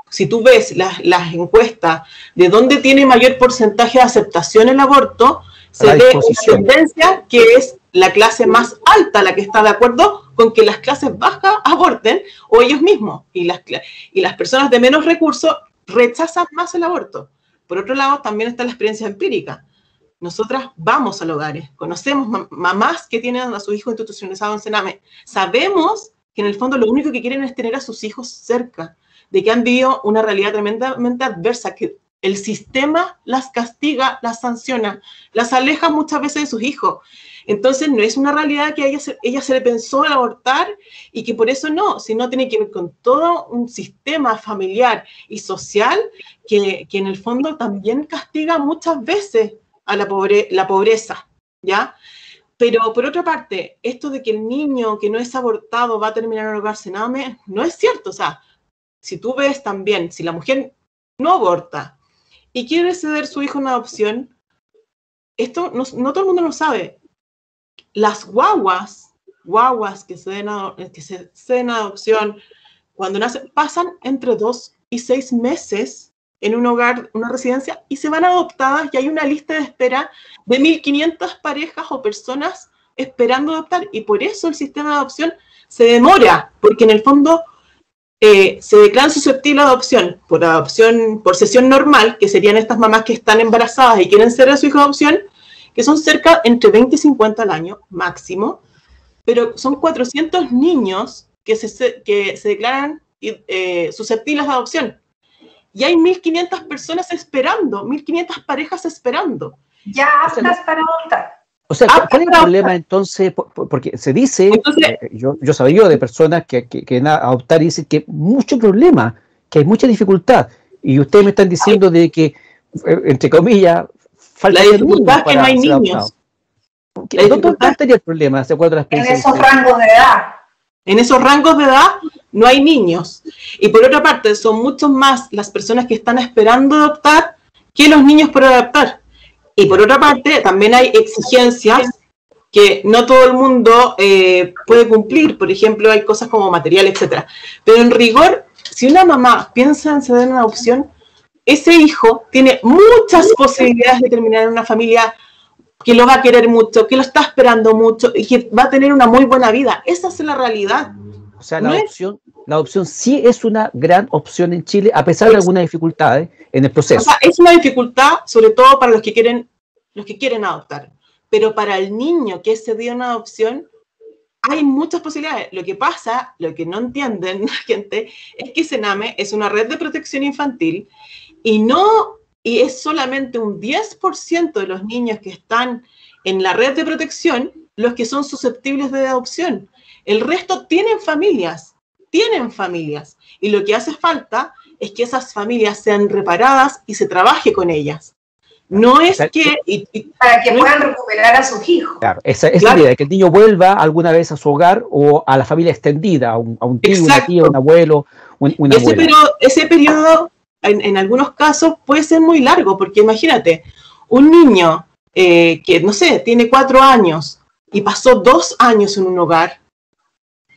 si tú ves las encuestas de dónde tiene mayor porcentaje de aceptación el aborto, se ve una tendencia que es la clase más alta la que está de acuerdo con que las clases bajas aborten o ellos mismos, y las personas de menos recursos rechazan más el aborto. Por otro lado, también está la experiencia empírica. Nosotras vamos a los hogares, conocemos mamás que tienen a sus hijos institucionalizados en Sename. Sabemos que en el fondo lo único que quieren es tener a sus hijos cerca, de que han vivido una realidad tremendamente adversa, que el sistema las castiga, las sanciona, las aleja muchas veces de sus hijos. Entonces no es una realidad que a ella se le pensó el abortar y que por eso no, sino tiene que ver con todo un sistema familiar y social que en el fondo también castiga muchas veces a la pobreza, ¿ya? Pero por otra parte, esto de que el niño que no es abortado va a terminar en el hogar Sename, no es cierto. O sea, si tú ves también, si la mujer no aborta y quiere ceder su hijo en adopción, esto no todo el mundo lo sabe. Las guaguas que se ceden a adopción cuando nacen, pasan entre 2 y 6 meses en un hogar, una residencia, y se van adoptadas, y hay una lista de espera de 1.500 parejas o personas esperando adoptar, y por eso el sistema de adopción se demora, porque en el fondo se declaran susceptibles a adopción por cesión normal, que serían estas mamás que están embarazadas y quieren ceder a su hijo de adopción, que son cerca entre 20 y 50 al año máximo, pero son 400 niños que se declaran susceptibles de adopción. Y hay 1.500 personas esperando, 1.500 parejas esperando. Ya aptas para adoptar. O sea, ¿cuál es el problema entonces? Porque se dice, entonces, yo sabía de personas que adoptar y dicen que hay mucho problema, que hay mucha dificultad. Y ustedes me están diciendo de que, entre comillas, falta la dificultad es que no hay niños. ¿Dónde estaría el problema? ¿De acuerdo a la experiencia? En esos rangos de edad. En esos rangos de edad no hay niños. Y por otra parte, son muchos más las personas que están esperando adoptar que los niños por adoptar. Y por otra parte, también hay exigencias que no todo el mundo puede cumplir. Por ejemplo, hay cosas como material, etc. Pero en rigor, si una mamá piensa en ceder una adopción, ese hijo tiene muchas posibilidades de terminar en una familia que lo va a querer mucho, que lo está esperando mucho y que va a tener una muy buena vida. Esa es la realidad. O sea, la adopción sí es una gran opción en Chile, a pesar de algunas dificultades en el proceso. O sea, es una dificultad, sobre todo para los que quieren adoptar. Pero para el niño que es cedido en adopción, hay muchas posibilidades. Lo que pasa, lo que no entienden la gente, es que Sename es una red de protección infantil y es solamente un 10% de los niños que están en la red de protección los que son susceptibles de adopción. El resto tienen familias, y lo que hace falta es que esas familias sean reparadas y se trabaje con ellas. No es que... para que puedan recuperar a sus hijos. Claro, esa es la idea, que el niño vuelva alguna vez a su hogar o a la familia extendida, a un tío, una tía, un abuelo, una abuela. Ese periodo, en algunos casos, puede ser muy largo, porque imagínate, un niño que, no sé, tiene 4 años y pasó 2 años en un hogar,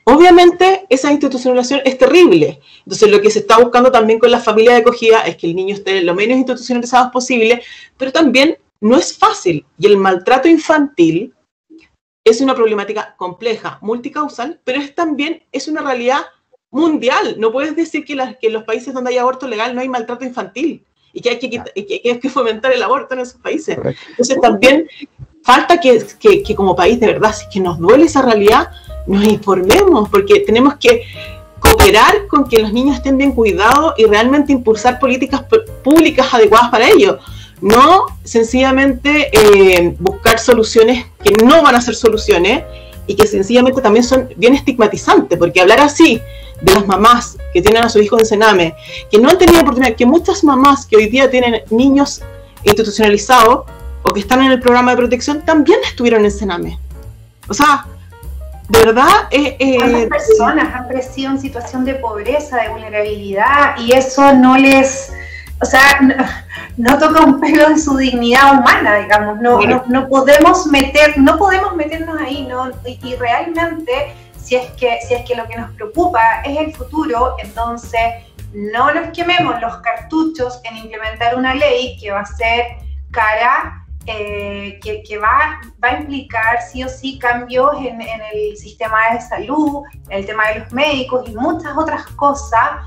obviamente esa institucionalización es terrible. Entonces lo que se está buscando también con la familia de acogida es que el niño esté lo menos institucionalizado posible, pero también no es fácil. Y el maltrato infantil es una problemática compleja, multicausal, pero también es una realidad mundial. No puedes decir que en los países donde hay aborto legal no hay maltrato infantil y que hay que fomentar el aborto en esos países. Entonces también falta que como país, de verdad, si que nos duele esa realidad, nos informemos, porque tenemos que cooperar con que los niños estén bien cuidados y realmente impulsar políticas públicas adecuadas para ellos. No sencillamente buscar soluciones que no van a ser soluciones y que sencillamente también son bien estigmatizantes, porque hablar así de las mamás que tienen a sus hijos en Sename, que no han tenido oportunidad, que muchas mamás que hoy día tienen niños institucionalizados o que están en el programa de protección también estuvieron en Sename. O sea, de verdad... ¿Cuántas personas han crecido en situación de pobreza, de vulnerabilidad, y eso no les... O sea, no toca un pelo de su dignidad humana, digamos, no podemos meternos ahí, ¿no? Y realmente, si es que lo que nos preocupa es el futuro, entonces no nos quememos los cartuchos en implementar una ley que va a ser cara, que va a implicar sí o sí cambios en el sistema de salud, en el tema de los médicos y muchas otras cosas,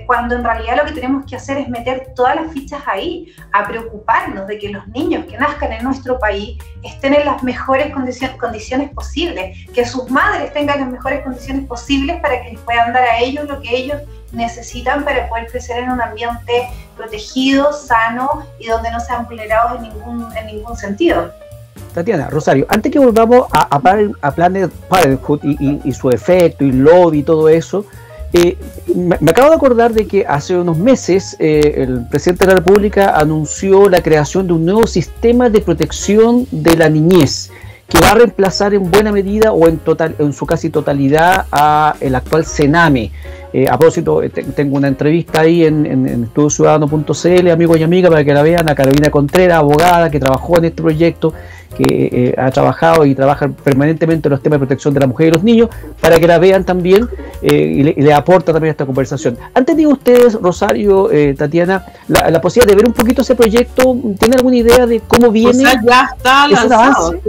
cuando en realidad lo que tenemos que hacer es meter todas las fichas ahí, a preocuparnos de que los niños que nazcan en nuestro país estén en las mejores condiciones posibles, que sus madres tengan las mejores condiciones posibles para que les puedan dar a ellos lo que ellos necesitan para poder crecer en un ambiente protegido, sano y donde no sean vulnerados en ningún sentido. Tatiana, Rosario, antes que volvamos a Planned Parenthood y su efecto y lobby y todo eso, me acabo de acordar de que hace unos meses el presidente de la República anunció la creación de un nuevo sistema de protección de la niñez que va a reemplazar en buena medida o en su casi totalidad a el actual Sename. A propósito, tengo una entrevista ahí en estudiociudadano.cl, amigos y amigas, para que la vean, a Carolina Contreras, abogada que trabajó en este proyecto, que ha trabajado y trabaja permanentemente en los temas de protección de la mujer y los niños, para que la vean también y le aporta también a esta conversación. ¿Han tenido ustedes, Rosario, Tatiana, la posibilidad de ver un poquito ese proyecto? ¿Tienen alguna idea de cómo viene? O sea, ya está lanzado.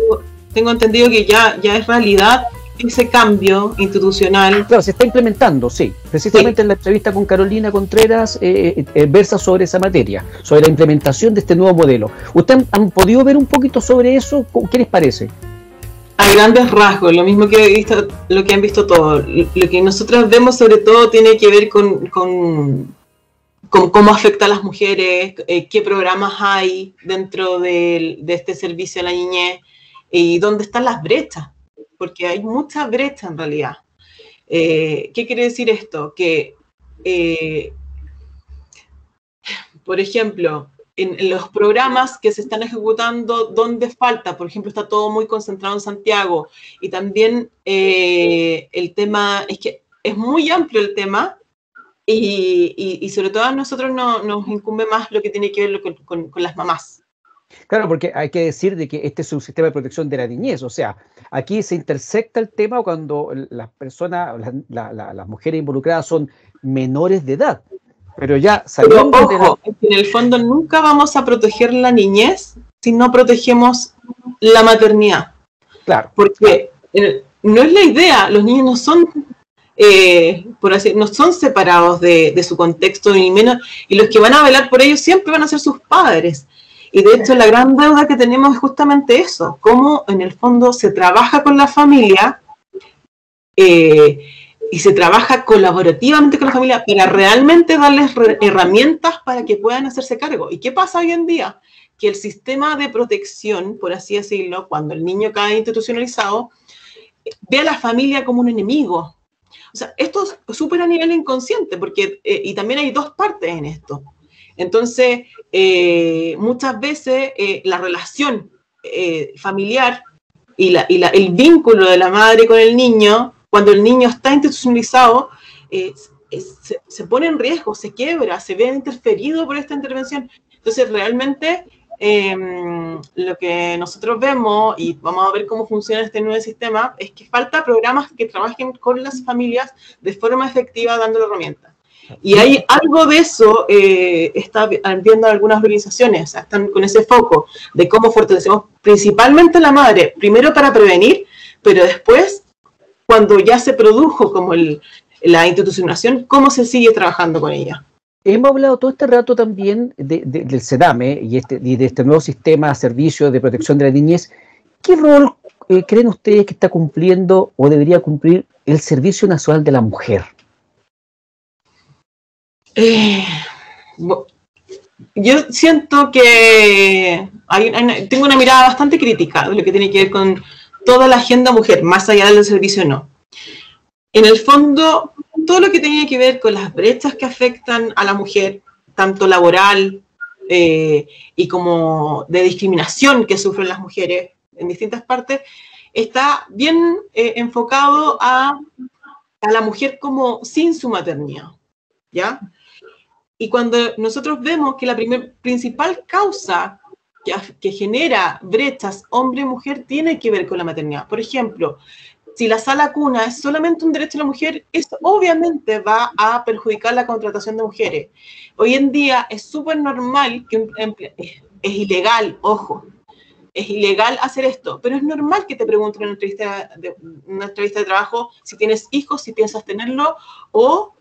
Tengo entendido que ya es realidad ese cambio institucional. Claro, se está implementando, sí. Precisamente sí. En la entrevista con Carolina Contreras versa sobre esa materia, sobre la implementación de este nuevo modelo. ¿Ustedes han podido ver un poquito sobre eso? ¿Qué les parece? A grandes rasgos, lo mismo lo que han visto todos. Lo que nosotros vemos sobre todo tiene que ver con cómo afecta a las mujeres, qué programas hay dentro de este servicio a la niñez y dónde están las brechas. Porque hay mucha brecha en realidad. ¿Qué quiere decir esto? Que, por ejemplo, en los programas que se están ejecutando, ¿dónde falta? Por ejemplo, está todo muy concentrado en Santiago. Y también el tema, es que es muy amplio el tema y sobre todo a nosotros nos incumbe más lo que tiene que ver con las mamás. Claro, porque hay que decir de que este es un sistema de protección de la niñez, o sea, aquí se intersecta el tema cuando las personas, las mujeres involucradas son menores de edad, pero ya sabiendo... Pero, ojo, en el fondo nunca vamos a proteger la niñez si no protegemos la maternidad. Claro. Porque no es la idea, los niños no son... no son separados de su contexto ni menos, y los que van a velar por ellos siempre van a ser sus padres. Y de hecho la gran deuda que tenemos es justamente eso, cómo en el fondo se trabaja con la familia y se trabaja colaborativamente con la familia para realmente darles herramientas para que puedan hacerse cargo. ¿Y qué pasa hoy en día? Que el sistema de protección, por así decirlo, cuando el niño cae institucionalizado, ve a la familia como un enemigo. O sea, esto es súper a nivel inconsciente, porque y también hay dos partes en esto. Entonces, muchas veces la relación familiar y el vínculo de la madre con el niño, cuando el niño está institucionalizado, se pone en riesgo, se quiebra, se ve interferido por esta intervención. Entonces, realmente, lo que nosotros vemos, y vamos a ver cómo funciona este nuevo sistema, es que falta programas que trabajen con las familias de forma efectiva, dándole herramientas. Y hay algo de eso, está viendo algunas organizaciones, o sea, están con ese foco de cómo fortalecemos principalmente a la madre, primero para prevenir, pero después, cuando ya se produjo como la institucionalización, cómo se sigue trabajando con ella. Hemos hablado todo este rato también del Sename y de este nuevo sistema de servicios de protección de la niñez. ¿Qué rol creen ustedes que está cumpliendo o debería cumplir el Servicio Nacional de la Mujer? Yo siento que tengo una mirada bastante crítica de lo que tiene que ver con toda la agenda mujer, más allá del servicio no. En el fondo, todo lo que tiene que ver con las brechas que afectan a la mujer, tanto laboral y como de discriminación que sufren las mujeres en distintas partes, está bien enfocado a la mujer como sin su maternidad, ¿ya? Y cuando nosotros vemos que la principal causa que genera brechas hombre-mujer tiene que ver con la maternidad. Por ejemplo, si la sala cuna es solamente un derecho de la mujer, eso obviamente va a perjudicar la contratación de mujeres. Hoy en día es súper normal que es ilegal, ojo, es ilegal hacer esto, pero es normal que te pregunten en una entrevista de trabajo si tienes hijos, si piensas tenerlo, o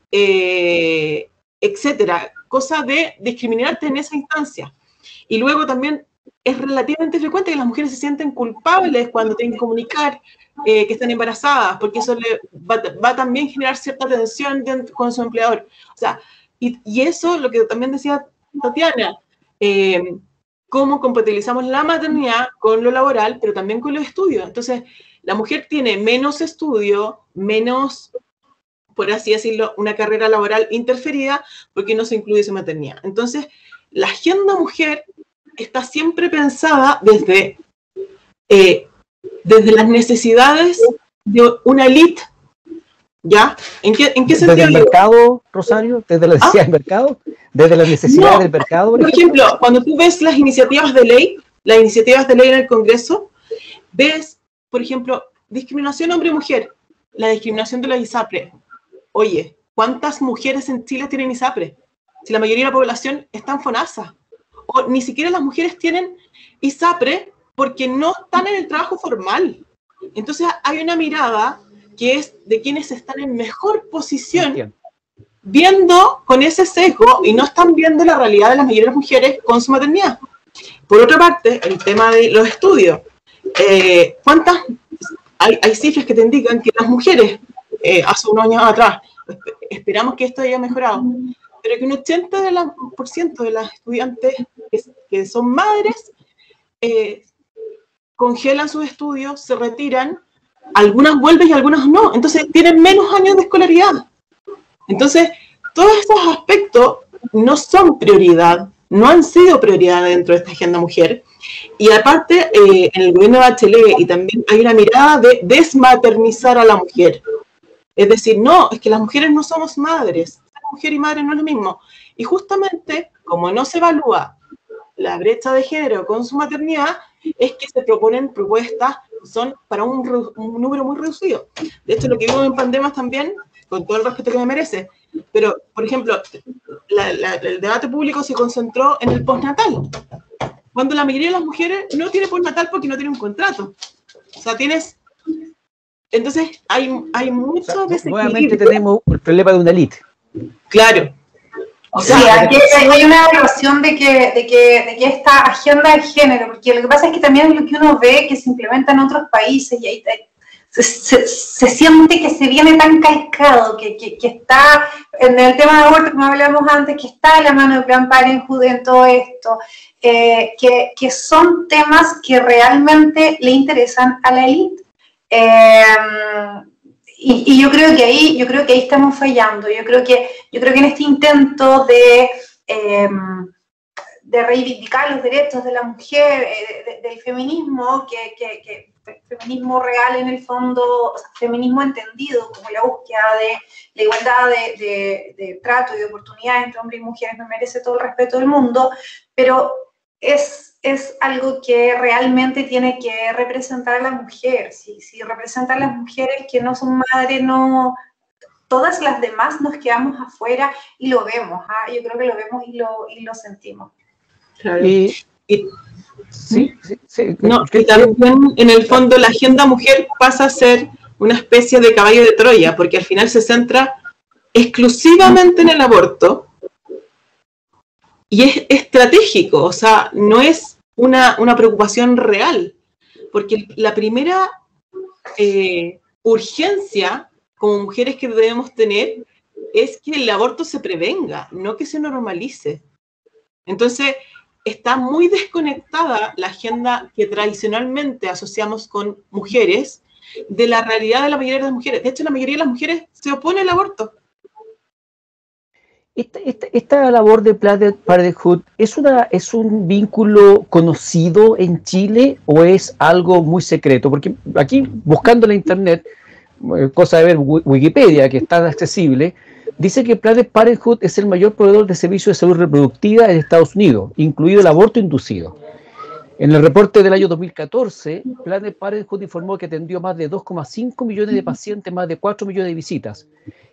etcétera, cosa de discriminarte en esa instancia. Y luego también es relativamente frecuente que las mujeres se sienten culpables cuando tienen que comunicar que están embarazadas, porque eso va a también generar cierta tensión con su empleador. O sea, y eso, lo que también decía Tatiana, cómo compatibilizamos la maternidad con lo laboral, pero también con los estudios. Entonces, la mujer tiene menos estudio, menos, por así decirlo, una carrera laboral interferida, porque no se incluye su maternidad. Entonces, la agenda mujer está siempre pensada desde las necesidades de una élite, ¿ya? ¿En qué sentido? ¿Desde el mercado, Rosario? ¿Desde la necesidad del mercado? ¿Desde las necesidades del mercado? Por ejemplo, cuando tú ves las iniciativas de ley en el Congreso, ves, por ejemplo, discriminación hombre-mujer, la discriminación de la ISAPRE. Oye, ¿cuántas mujeres en Chile tienen ISAPRE? Si la mayoría de la población está en FONASA. O ni siquiera las mujeres tienen ISAPRE porque no están en el trabajo formal. Entonces hay una mirada que es de quienes están en mejor posición, viendo con ese sesgo y no están viendo la realidad de las mayoría de las mujeres con su maternidad. Por otra parte, el tema de los estudios. Hay cifras que te indican que las mujeres, hace unos años atrás, esperamos que esto haya mejorado, pero que un 80% de las estudiantes que son madres congelan sus estudios, se retiran, algunas vuelven y algunas no, entonces tienen menos años de escolaridad. Entonces, todos esos aspectos no son prioridad, no han sido prioridad dentro de esta agenda mujer, y aparte, en el gobierno de Bachelet, y también hay una mirada de desmaternizar a la mujer. Es decir, no, es que las mujeres no somos madres, mujer y madre no es lo mismo. Y justamente, como no se evalúa la brecha de género con su maternidad, es que se proponen propuestas que son para un número muy reducido. De hecho, lo que vimos en pandemias también, con todo el respeto que me merece, pero, por ejemplo, el debate público se concentró en el postnatal, cuando la mayoría de las mujeres no tiene postnatal porque no tiene un contrato. O sea, entonces, hay mucho desequilibrio. Nuevamente tenemos el problema de una élite. Claro. O sea, sí, aquí hay una evaluación de que esta agenda de género, porque lo que pasa es que también es lo que uno ve que se implementa en otros países y ahí se siente que se viene tan calcado, que está en el tema de aborto, como hablábamos antes, que está en la mano de Planned Parenthood en todo esto, que son temas que realmente le interesan a la élite. Y yo creo que ahí estamos fallando. Yo creo que en este intento de reivindicar los derechos de la mujer, del feminismo, que feminismo real en el fondo, o sea, feminismo entendido como la búsqueda de la igualdad de trato y de oportunidades entre hombres y mujeres, me merece todo el respeto del mundo, pero es algo que realmente tiene que representar a la mujer. Si representan a las mujeres que no son madres, no, todas las demás nos quedamos afuera y lo vemos. Yo creo que lo vemos y lo sentimos. Claro. Sí. No, y también en el fondo la agenda mujer pasa a ser una especie de caballo de Troya, porque al final se centra exclusivamente en el aborto. Y es estratégico, o sea, no es una preocupación real. porque la primera urgencia como mujeres que debemos tener es que el aborto se prevenga, no que se normalice. Entonces, está muy desconectada la agenda que tradicionalmente asociamos con mujeres de la realidad de la mayoría de las mujeres. De hecho, la mayoría de las mujeres se opone al aborto. Esta labor de Planned Parenthood ¿es un vínculo conocido en Chile o es algo muy secreto? Porque aquí, buscando en la internet, cosa de ver Wikipedia, que es tan accesible, dice que Planned Parenthood es el mayor proveedor de servicios de salud reproductiva en Estados Unidos, incluido el aborto inducido. En el reporte del año 2014, Planned Parenthood informó que atendió más de 2,5 millones de pacientes, más de 4 millones de visitas,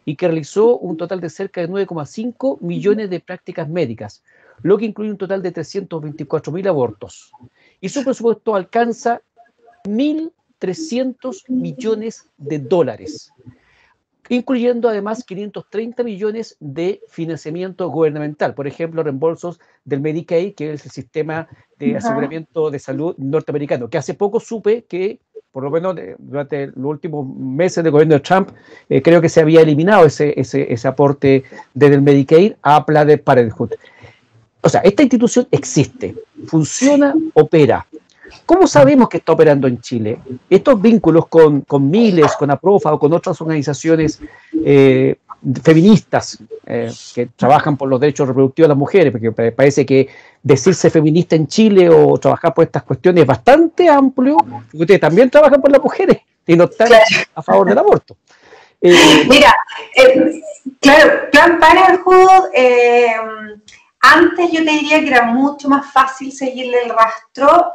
y que realizó un total de cerca de 9,5 millones de prácticas médicas, lo que incluye un total de 324.000 abortos. Y su presupuesto alcanza 1.300 millones de dólares, incluyendo además 530 millones de financiamiento gubernamental, por ejemplo, reembolsos del Medicaid, que es el sistema de aseguramiento de salud norteamericano, que hace poco supe que, por lo menos durante los últimos meses del gobierno de Trump, creo que se había eliminado ese aporte desde el Medicaid a Planned Parenthood. O sea, esta institución existe, funciona, opera. ¿Cómo sabemos que está operando en Chile? Estos vínculos con Miles, con APROFA o con otras organizaciones feministas que trabajan por los derechos reproductivos de las mujeres, porque parece que decirse feminista en Chile o trabajar por estas cuestiones es bastante amplio, porque ustedes también trabajan por las mujeres y no están a favor del aborto. Mira, claro, Planned Parenthood, antes yo te diría que era mucho más fácil seguirle el rastro.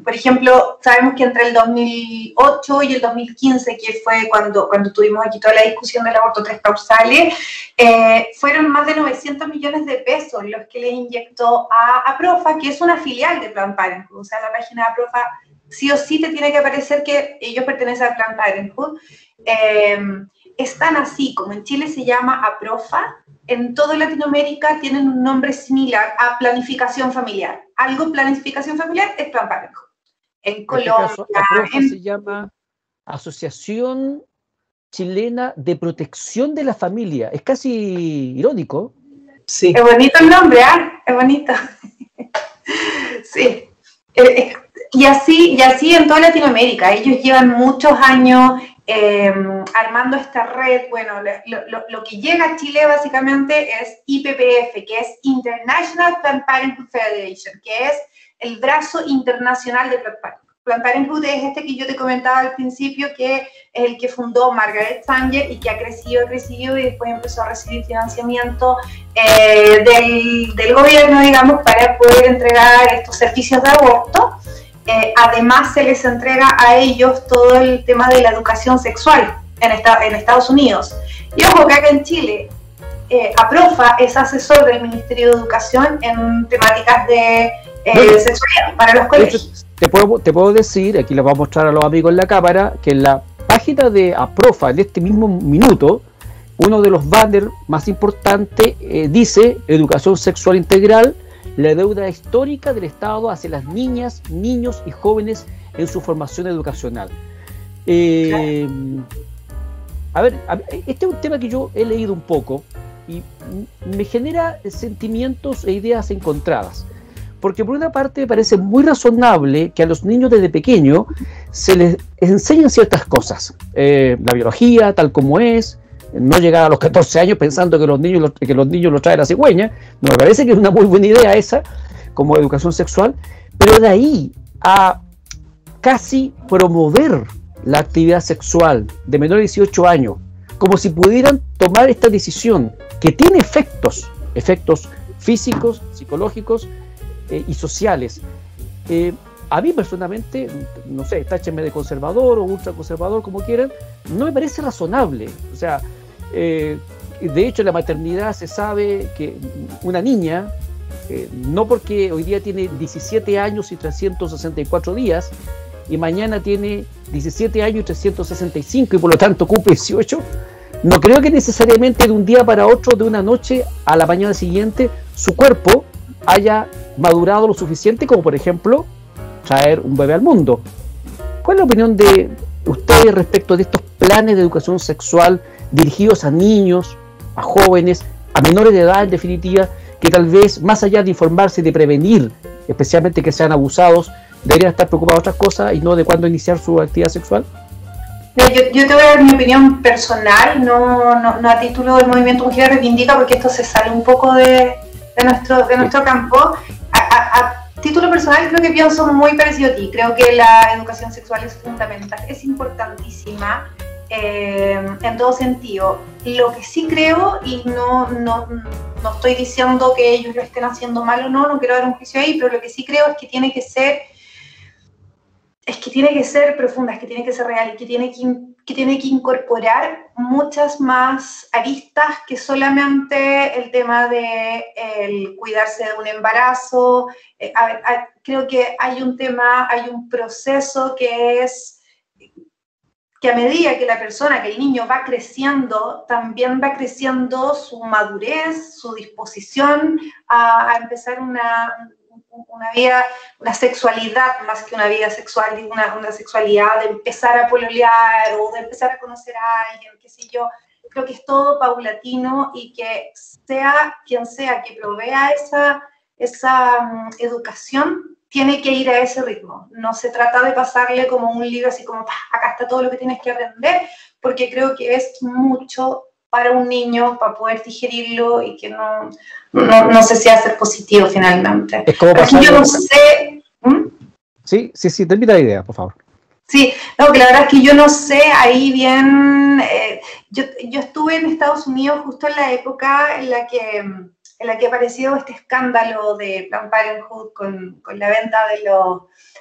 Por ejemplo, sabemos que entre el 2008 y el 2015, que fue cuando tuvimos aquí toda la discusión del aborto 3 causales, fueron más de 900 millones de pesos los que le inyectó a APROFA, que es una filial de Planned Parenthood. O sea, la página de APROFA sí o sí te tiene que aparecer que ellos pertenecen a Planned Parenthood. Es tan así como en Chile se llama APROFA, en toda Latinoamérica tienen un nombre similar a planificación familiar. Algo planificación familiar es Planned Parenthood. En Colombia... Este caso, APROFA se llama Asociación Chilena de Protección de la Familia. Es casi irónico. Sí. Es bonito el nombre, ¿ah? Es bonito. Sí. Y así en toda Latinoamérica. Ellos llevan muchos años armando esta red. Bueno, lo que llega a Chile básicamente es IPPF, que es International Planned Parenthood Federation, que es el brazo internacional de Planned Parenthood. Planned Parenthood es este que yo te comentaba al principio, que es el que fundó Margaret Sanger y que ha crecido y después empezó a recibir financiamiento del gobierno, digamos, para poder entregar estos servicios de aborto. Además, se les entrega a ellos todo el tema de la educación sexual en Estados Unidos. Y ojo que acá en Chile, APROFA es asesor del Ministerio de Educación en temáticas de sexualidad para los colegios. Te puedo decir, aquí les voy a mostrar a los amigos en la cámara, que en la página de APROFA, en este mismo minuto, uno de los banners más importantes dice Educación Sexual Integral, la deuda histórica del Estado hacia las niñas, niños y jóvenes en su formación educacional. A ver, este es un tema que yo he leído un poco y me genera sentimientos e ideas encontradas. Porque por una parte me parece muy razonable que a los niños desde pequeños se les enseñen ciertas cosas. La biología, tal como es, no llegar a los 14 años pensando que los niños los trae la cigüeña. Me parece que es una muy buena idea esa, como educación sexual, pero de ahí a casi promover la actividad sexual de menores de 18 años, como si pudieran tomar esta decisión, que tiene efectos físicos, psicológicos y sociales. A mí personalmente, no sé, táchenme de conservador o ultraconservador, como quieran, no me parece razonable. O sea, de hecho en la maternidad se sabe que una niña, no porque hoy día tiene 17 años y 364 días, y mañana tiene 17 años y 365 y por lo tanto cumple 18, no creo que necesariamente de un día para otro, de una noche a la mañana siguiente, su cuerpo haya madurado lo suficiente como por ejemplo traer un bebé al mundo. ¿Cuál es la opinión de ustedes respecto de estos planes de educación sexual dirigidos a niños, a jóvenes, a menores de edad en definitiva, que tal vez más allá de informarse y de prevenir, especialmente que sean abusados, deberían estar preocupados de otras cosas y no de cuándo iniciar su actividad sexual? Yo te voy a dar mi opinión personal, no a título del movimiento Mujeres Reivindica, porque esto se sale un poco de nuestro campo. A título personal creo que pienso muy parecido a ti. Creo que la educación sexual es fundamental, es importantísima en todo sentido. Lo que sí creo, y no estoy diciendo que ellos lo estén haciendo mal o no quiero dar un juicio ahí, pero lo que sí creo es que tiene que ser profunda, es que tiene que ser real, y que tiene que incorporar muchas más aristas que solamente el tema de el cuidarse de un embarazo. Creo que hay un proceso que es que a medida que la persona, que el niño va creciendo, también va creciendo su madurez, su disposición a empezar una vida, una sexualidad más que una vida sexual, una sexualidad de empezar a pololear o de empezar a conocer a alguien, qué sé yo. Creo que es todo paulatino, y que sea quien sea que provea esa educación, tiene que ir a ese ritmo. No se trata de pasarle como un libro así como, acá está todo lo que tienes que aprender, porque creo que es mucho para un niño para poder digerirlo y que no sé si va a ser positivo finalmente. Es como pasar... Yo no sé... Sí, termina la idea, por favor. Sí, no, que la verdad es que yo no sé ahí bien... yo estuve en Estados Unidos justo en la época en la que apareció este escándalo de Planned Parenthood con la venta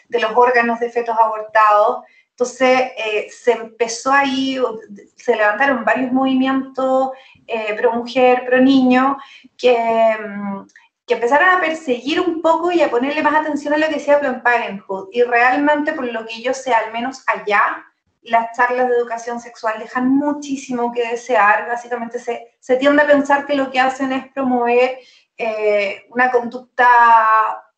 de los órganos de fetos abortados. Entonces se empezó ahí, se levantaron varios movimientos pro mujer, pro niño, que empezaron a perseguir un poco y a ponerle más atención a lo que decía Planned Parenthood. Y realmente, por lo que yo sé, al menos allá, las charlas de educación sexual dejan muchísimo que desear. Básicamente se tiende a pensar que lo que hacen es promover una conducta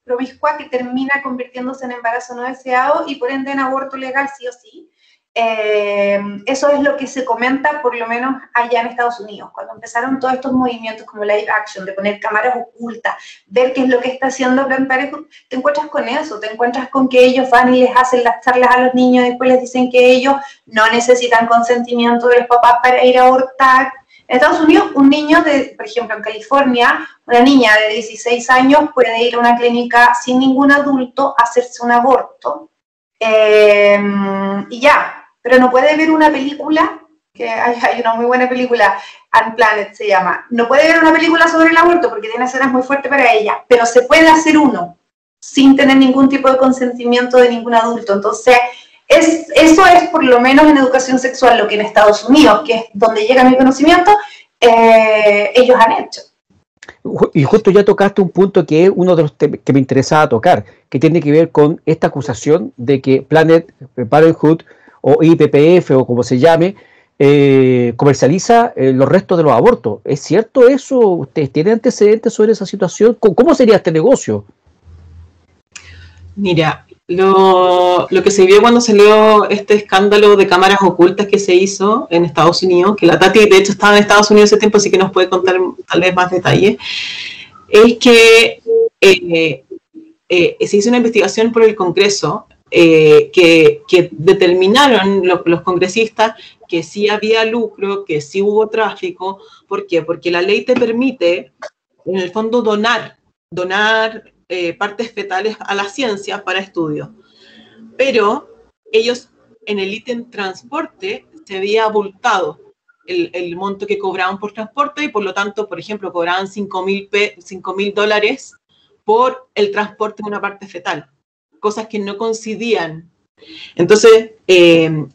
promiscua que termina convirtiéndose en embarazo no deseado y por ende en aborto legal sí o sí. Eso es lo que se comenta, por lo menos allá en Estados Unidos. Cuando empezaron todos estos movimientos como live action, de poner cámaras ocultas, ver qué es lo que está haciendo Planned Parenthood, te encuentras con eso, te encuentras con que ellos van y les hacen las charlas a los niños y después les dicen que ellos no necesitan consentimiento de los papás para ir a abortar. En Estados Unidos, un niño, por ejemplo en California, una niña de 16 años puede ir a una clínica sin ningún adulto a hacerse un aborto y ya. Pero no puede ver una película, que hay una muy buena película, Unplanned se llama, no puede ver una película sobre el aborto porque tiene escenas muy fuertes para ella, pero se puede hacer uno sin tener ningún tipo de consentimiento de ningún adulto. Entonces, eso es por lo menos en educación sexual lo que en Estados Unidos, que es donde llega mi conocimiento, ellos han hecho. Y justo ya tocaste un punto que es uno de los temas que me interesaba tocar, que tiene que ver con esta acusación de que Planned Parenthood o IPPF o como se llame, comercializa los restos de los abortos. ¿Es cierto eso? ¿Ustedes tienen antecedentes sobre esa situación? ¿Cómo sería este negocio? Mira, lo que se vio cuando salió este escándalo de cámaras ocultas que se hizo en Estados Unidos, que la Tati de hecho estaba en Estados Unidos ese tiempo, así que nos puede contar tal vez más detalles, es que se hizo una investigación por el Congreso que determinaron los congresistas que sí había lucro, que sí hubo tráfico. ¿Por qué? Porque la ley te permite, en el fondo, donar partes fetales a la ciencia para estudios. Pero ellos, en el ítem transporte, se había abultado el monto que cobraban por transporte y, por lo tanto, por ejemplo, cobraban $5,000 por el transporte de una parte fetal. Cosas que no coincidían. Entonces,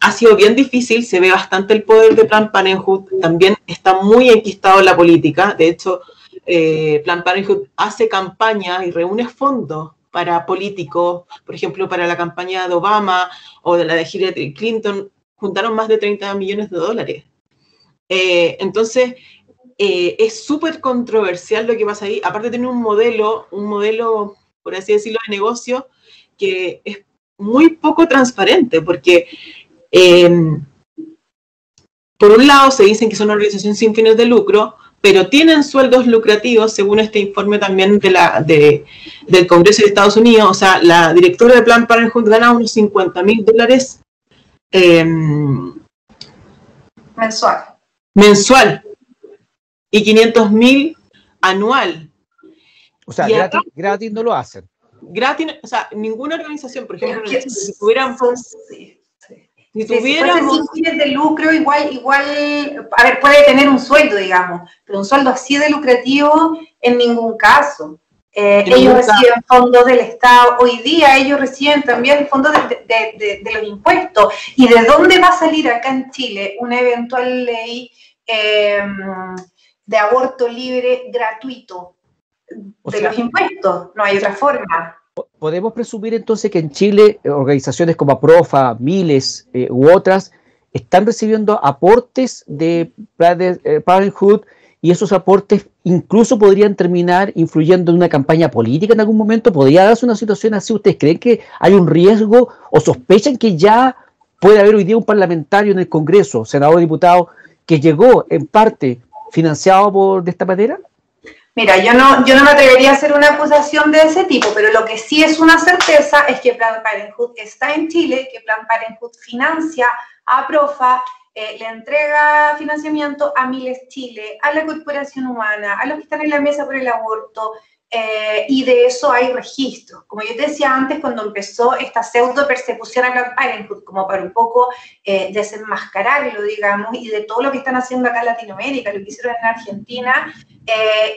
ha sido bien difícil, se ve bastante el poder de Planned Parenthood, también está muy enquistado en la política. De hecho, Planned Parenthood hace campaña y reúne fondos para políticos, por ejemplo, para la campaña de Obama o de la de Hillary Clinton, juntaron más de $30 millones. Entonces, es súper controversial lo que pasa ahí. Aparte tiene un modelo, por así decirlo, de negocio, que es muy poco transparente, porque por un lado se dicen que son una organización sin fines de lucro, pero tienen sueldos lucrativos, según este informe también del Congreso de Estados Unidos. O sea, la directora de Planned Parenthood gana unos $50,000 mensual y 500,000 anual. O sea, gratis no lo hacen. Gratis, o sea, ninguna organización, por ejemplo, si tuviéramos sin fines de lucro, igual, a ver, puede tener un sueldo, digamos, pero un sueldo así de lucrativo en ningún caso. Ellos reciben fondos del Estado, hoy día ellos reciben también fondos de los impuestos. ¿Y de dónde va a salir acá en Chile una eventual ley de aborto libre gratuito? Los impuestos, no hay otra forma. ¿Podemos presumir entonces que en Chile organizaciones como APROFA, Miles u otras están recibiendo aportes de Parenthood y esos aportes incluso podrían terminar influyendo en una campaña política en algún momento? ¿Podría darse una situación así? ¿Ustedes creen que hay un riesgo o sospechan que ya puede haber hoy día un parlamentario en el Congreso, senador o diputado, que llegó en parte financiado de esta manera? Mira, yo no me atrevería a hacer una acusación de ese tipo, pero lo que sí es una certeza es que Planned Parenthood está en Chile, que Planned Parenthood financia a PROFA, le entrega financiamiento a Miles Chile, a la Corporación Humana, a los que están en la mesa por el aborto, y de eso hay registros. Como yo te decía antes, cuando empezó esta pseudo persecución a Planned Parenthood, como para un poco desenmascararlo, digamos, y de todo lo que están haciendo acá en Latinoamérica, lo que hicieron en Argentina,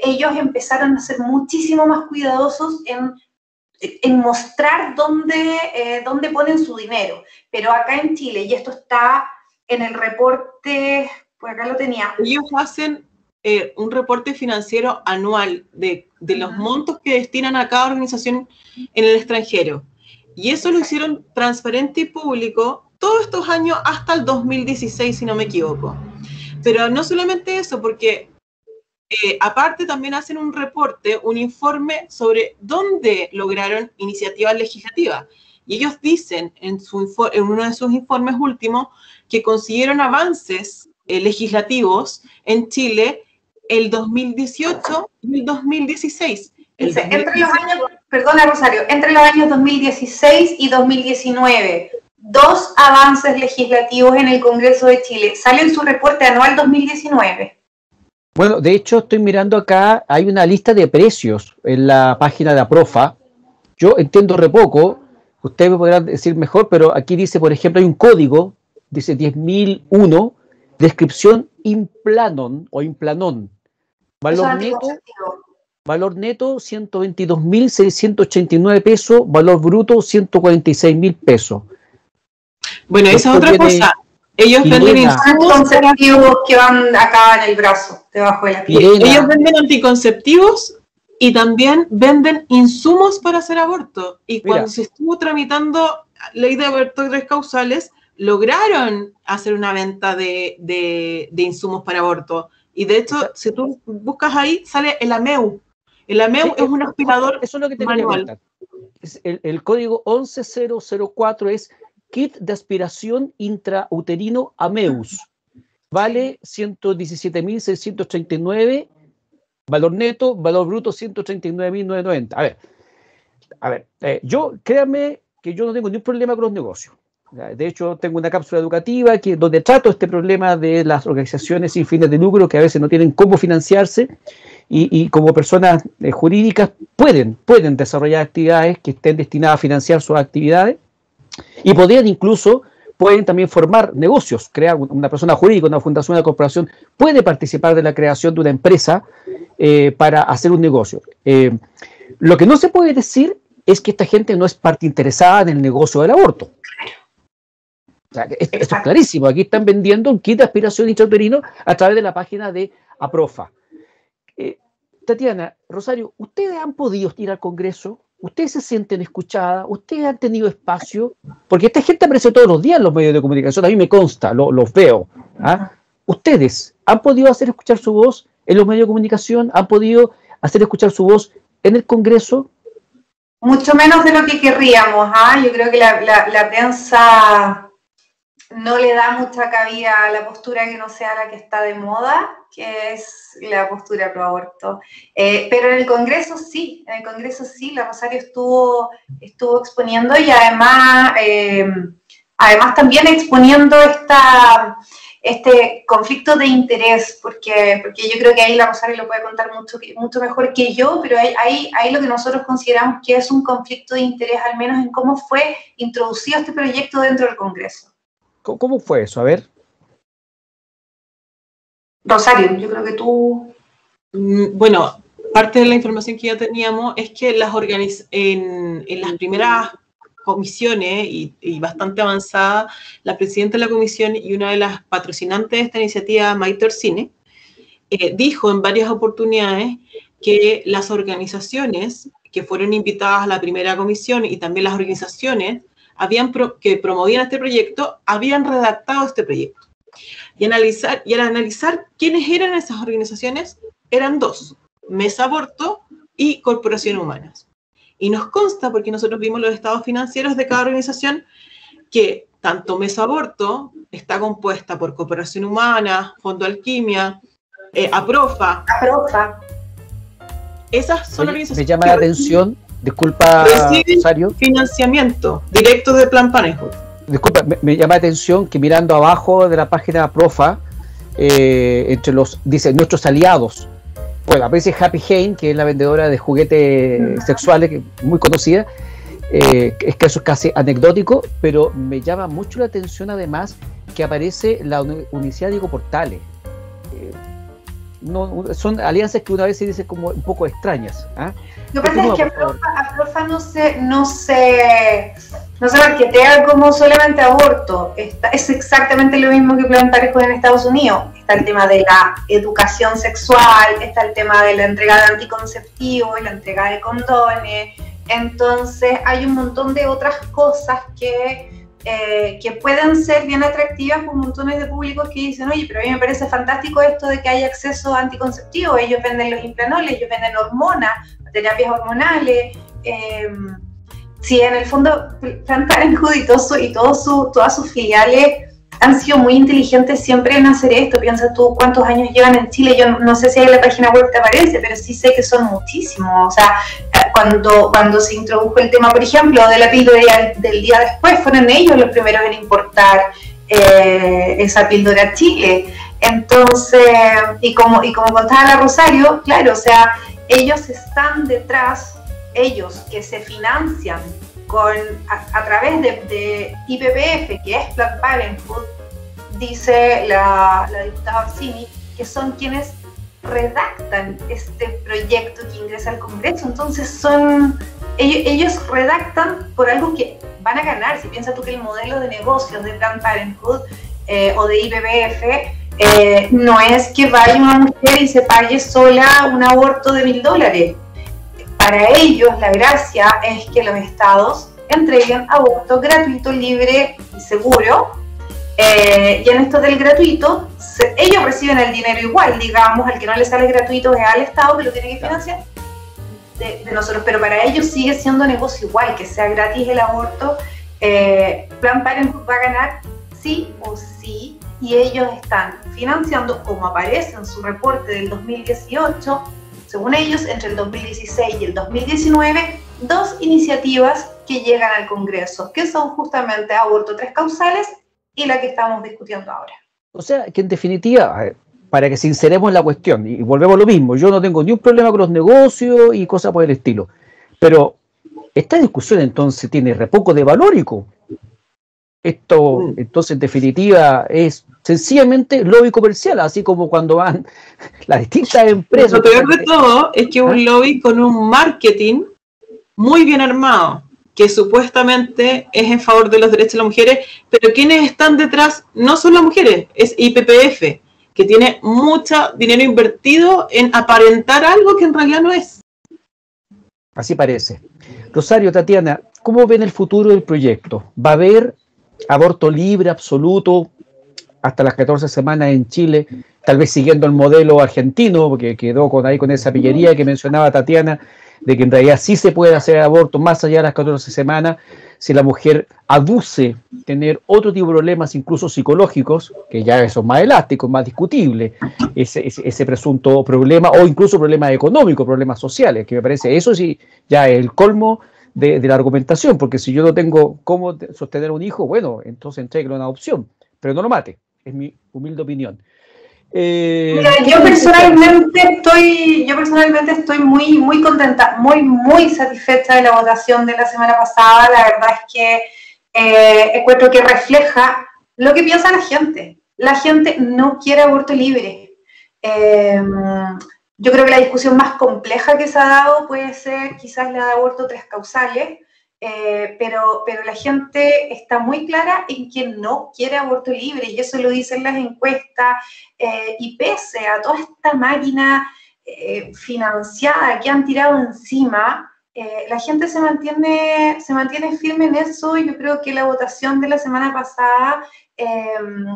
ellos empezaron a ser muchísimo más cuidadosos en mostrar dónde ponen su dinero. Pero acá en Chile, y esto está en el reporte, pues acá lo tenía. Ellos hacen un reporte financiero anual de los montos que destinan a cada organización en el extranjero. Y eso lo hicieron transparente y público todos estos años hasta el 2016, si no me equivoco. Pero no solamente eso, porque aparte también hacen un reporte, un informe sobre dónde lograron iniciativas legislativas. Y ellos dicen en uno de sus informes últimos que consiguieron avances legislativos en Chile el 2018 y el 2016. Dice, entre los años, perdona Rosario, entre los años 2016 y 2019, 2 avances legislativos en el Congreso de Chile. Sale en su reporte anual 2019. Bueno, de hecho estoy mirando acá, hay una lista de precios en la página de APROFA. Yo entiendo re poco, ustedes me podrán decir mejor, pero aquí dice, por ejemplo, hay un código, dice 10.001, descripción implanon o implanon. Valor neto 122.689 pesos, valor bruto 146.000 pesos. Bueno, esa es otra cosa. Ellos venden anticonceptivos que van acá en el brazo, debajo de la piel. Ellos venden anticonceptivos y también venden insumos para hacer aborto. Y cuando se estuvo tramitando ley de abortos causales, lograron hacer una venta de insumos para aborto. Y de hecho, si tú buscas ahí, sale el AMEU. El AMEU es un aspirador eso es lo que te manual. El código 11004 es kit de aspiración intrauterino AMEUS. Vale 117.639, valor neto, valor bruto 139.990. A ver, créanme que yo no tengo ningún problema con los negocios. De hecho, tengo una cápsula educativa donde trato este problema de las organizaciones sin fines de lucro que a veces no tienen cómo financiarse y como personas jurídicas pueden desarrollar actividades que estén destinadas a financiar sus actividades y pueden también formar negocios, crear una persona jurídica, una fundación, una corporación, puede participar de la creación de una empresa para hacer un negocio. Lo que no se puede decir es que esta gente no es parte interesada en el negocio del aborto. O sea, esto es clarísimo. Aquí están vendiendo un kit de aspiración intrauterino a través de la página de APROFA. Tatiana, Rosario, ¿ustedes han podido ir al Congreso? ¿Ustedes se sienten escuchadas? ¿Ustedes han tenido espacio? Porque esta gente aparece todos los días en los medios de comunicación, a mí me consta, los veo. ¿Ah? ¿Ustedes han podido hacer escuchar su voz en los medios de comunicación? ¿Han podido hacer escuchar su voz en el Congreso? mucho menos de lo que querríamos. Yo creo que la prensa no le da mucha cabida a la postura que no sea la que está de moda, que es la postura pro aborto. Pero en el Congreso sí, la Rosario estuvo exponiendo y además también exponiendo este conflicto de interés, porque yo creo que ahí la Rosario lo puede contar mucho mejor que yo, pero ahí lo que nosotros consideramos que es un conflicto de interés, al menos en cómo fue introducido este proyecto dentro del Congreso. ¿Cómo fue eso? A ver. Rosario, yo creo que tú... Bueno, parte de la información que ya teníamos es que en las primeras comisiones y bastante avanzada, la presidenta de la comisión y una de las patrocinantes de esta iniciativa, Maite Orsini, dijo en varias oportunidades que las organizaciones que fueron invitadas a la primera comisión y también las organizaciones que promovían este proyecto habían redactado este proyecto. Y al analizar quiénes eran esas organizaciones, eran dos: Mesa Aborto y Corporaciones Humanas. Y nos consta, porque nosotros vimos los estados financieros de cada organización, que tanto Mesa Aborto está compuesta por Corporación Humana, Fondo Alquimia, APROFA. Esas son organizaciones. Me llama la atención, disculpa, Rosario, financiamiento directo de Plan Parenthood. Disculpa, me llama la atención que mirando abajo de la página APROFA, dice nuestros aliados. Bueno, aparece Happy Hein, que es la vendedora de juguetes sexuales, muy conocida. Es que eso es casi anecdótico, pero me llama mucho la atención además que aparece la Universidad Diego Portales. Son alianzas que una vez se dice como un poco extrañas. Lo que pasa es que APROFA no se marketea como solamente aborto. Es exactamente lo mismo que Plan Parenthood en Estados Unidos. Está el tema de la educación sexual, está el tema de la entrega de anticonceptivos, la entrega de condones. Entonces hay un montón de otras cosas que pueden ser bien atractivas por montones de públicos que dicen: oye, pero a mí me parece fantástico esto de que haya acceso a anticonceptivos. Ellos venden los implanoles, ellos venden hormonas, terapias hormonales. Sí, en el fondo Plan Parenthood y todas sus filiales han sido muy inteligentes siempre en hacer esto. Piensa tú cuántos años llevan en Chile. Yo no sé si en la página web te aparece, pero sí sé que son muchísimos. O sea, cuando se introdujo el tema, por ejemplo, de la píldora del día después, fueron ellos los primeros en importar esa píldora a Chile. Entonces, y como contaba la Rosario, claro, o sea, ellos están detrás, ellos que se financian a través de IPPF, que es Planned Parenthood, dice la diputada Orsini, que son quienes redactan este proyecto que ingresa al Congreso. Entonces ellos redactan por algo que van a ganar. Si piensas tú que el modelo de negocios de Planned Parenthood o de IPPF no es que vaya una mujer y se pague sola un aborto de $1.000. Para ellos la gracia es que los estados entreguen aborto gratuito, libre y seguro. Y en esto del gratuito, ellos reciben el dinero igual, digamos, al que no les sale gratuito es al estado que lo tiene que financiar de nosotros, pero para ellos sigue siendo negocio igual, que sea gratis el aborto. Planned Parenthood va a ganar sí o sí, y ellos están financiando, como aparece en su reporte del 2018, según ellos, entre el 2016 y el 2019, 2 iniciativas que llegan al Congreso, que son justamente aborto 3 causales y la que estamos discutiendo ahora. O sea, que en definitiva, para que sinceremos la cuestión, y volvemos a lo mismo, yo no tengo ni un problema con los negocios y cosas por el estilo, pero esta discusión entonces tiene re poco de valórico. Esto, entonces, en definitiva, es sencillamente lobby comercial, así como cuando van las distintas empresas. Lo peor de todo es que un lobby con un marketing muy bien armado, que supuestamente es en favor de los derechos de las mujeres, pero quienes están detrás no son las mujeres, es IPPF, que tiene mucho dinero invertido en aparentar algo que en realidad no es. Así parece. Rosario, Tatiana, ¿cómo ven el futuro del proyecto? ¿Va a haber aborto libre, absoluto, hasta las 14 semanas en Chile, tal vez siguiendo el modelo argentino, porque quedó con esa pillería que mencionaba Tatiana, de que en realidad sí se puede hacer aborto más allá de las 14 semanas, si la mujer aduce tener otro tipo de problemas, incluso psicológicos, que ya son más elásticos, más discutibles, ese presunto problema, o incluso problemas económicos, problemas sociales, que me parece, eso sí, ya es el colmo de la argumentación, porque si yo no tengo cómo sostener un hijo, bueno, entonces entréguelo en adopción, pero no lo mate, es mi humilde opinión. Mira, yo personalmente estoy muy contenta, muy satisfecha de la votación de la semana pasada. La verdad es que encuentro que refleja lo que piensa la gente. La gente no quiere aborto libre. Yo creo que la discusión más compleja que se ha dado puede ser quizás la de aborto 3 causales, pero la gente está muy clara en que no quiere aborto libre, y eso lo dicen las encuestas, y pese a toda esta máquina financiada que han tirado encima, la gente se mantiene firme en eso. Yo creo que la votación de la semana pasada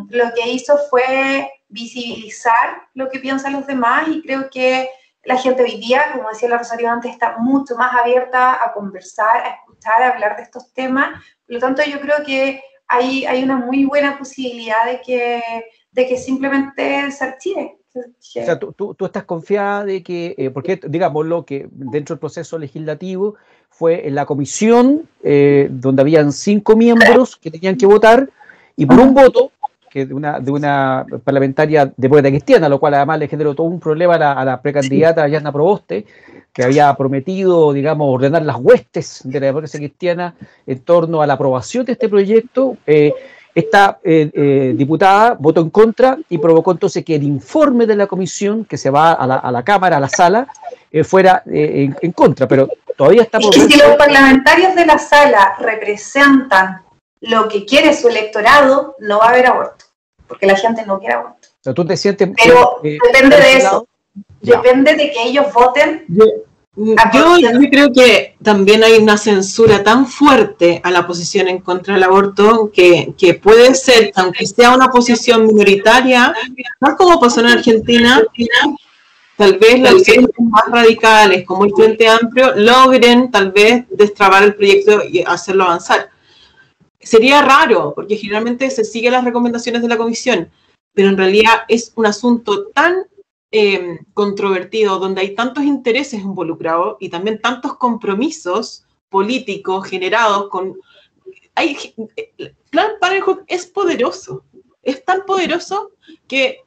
lo que hizo fue visibilizar lo que piensan los demás, y creo que la gente hoy día, como decía la Rosario antes, está mucho más abierta a conversar, a escuchar, a hablar de estos temas. Por lo tanto, yo creo que hay una muy buena posibilidad de que simplemente se archive. O sea, tú estás confiada de que, porque digámoslo, que dentro del proceso legislativo fue en la comisión donde habían 5 miembros que tenían que votar, y por un voto que de una parlamentaria demócrata cristiana, lo cual además le generó todo un problema a la precandidata Yana Proboste, que había prometido, digamos, ordenar las huestes de la democracia cristiana en torno a la aprobación de este proyecto. Esta diputada votó en contra y provocó entonces que el informe de la comisión, que se va a la Cámara, a la sala, fuera en contra, pero todavía está por ver. Si los parlamentarios de la sala representan lo que quiere su electorado, no va a haber aborto, porque la gente no quiere aborto. O sea, ¿tú te sientes, pero depende de eso, depende de que ellos voten. Yo creo que también hay una censura tan fuerte a la posición en contra del aborto que puede ser, aunque sea una posición minoritaria, no como pasó en Argentina, tal vez las opciones más radicales, como el Frente Amplio, logren tal vez destrabar el proyecto y hacerlo avanzar. Sería raro, porque generalmente se siguen las recomendaciones de la comisión, pero en realidad es un asunto tan controvertido, donde hay tantos intereses involucrados y también tantos compromisos políticos generados con... Plan Parenthood es poderoso, es tan poderoso que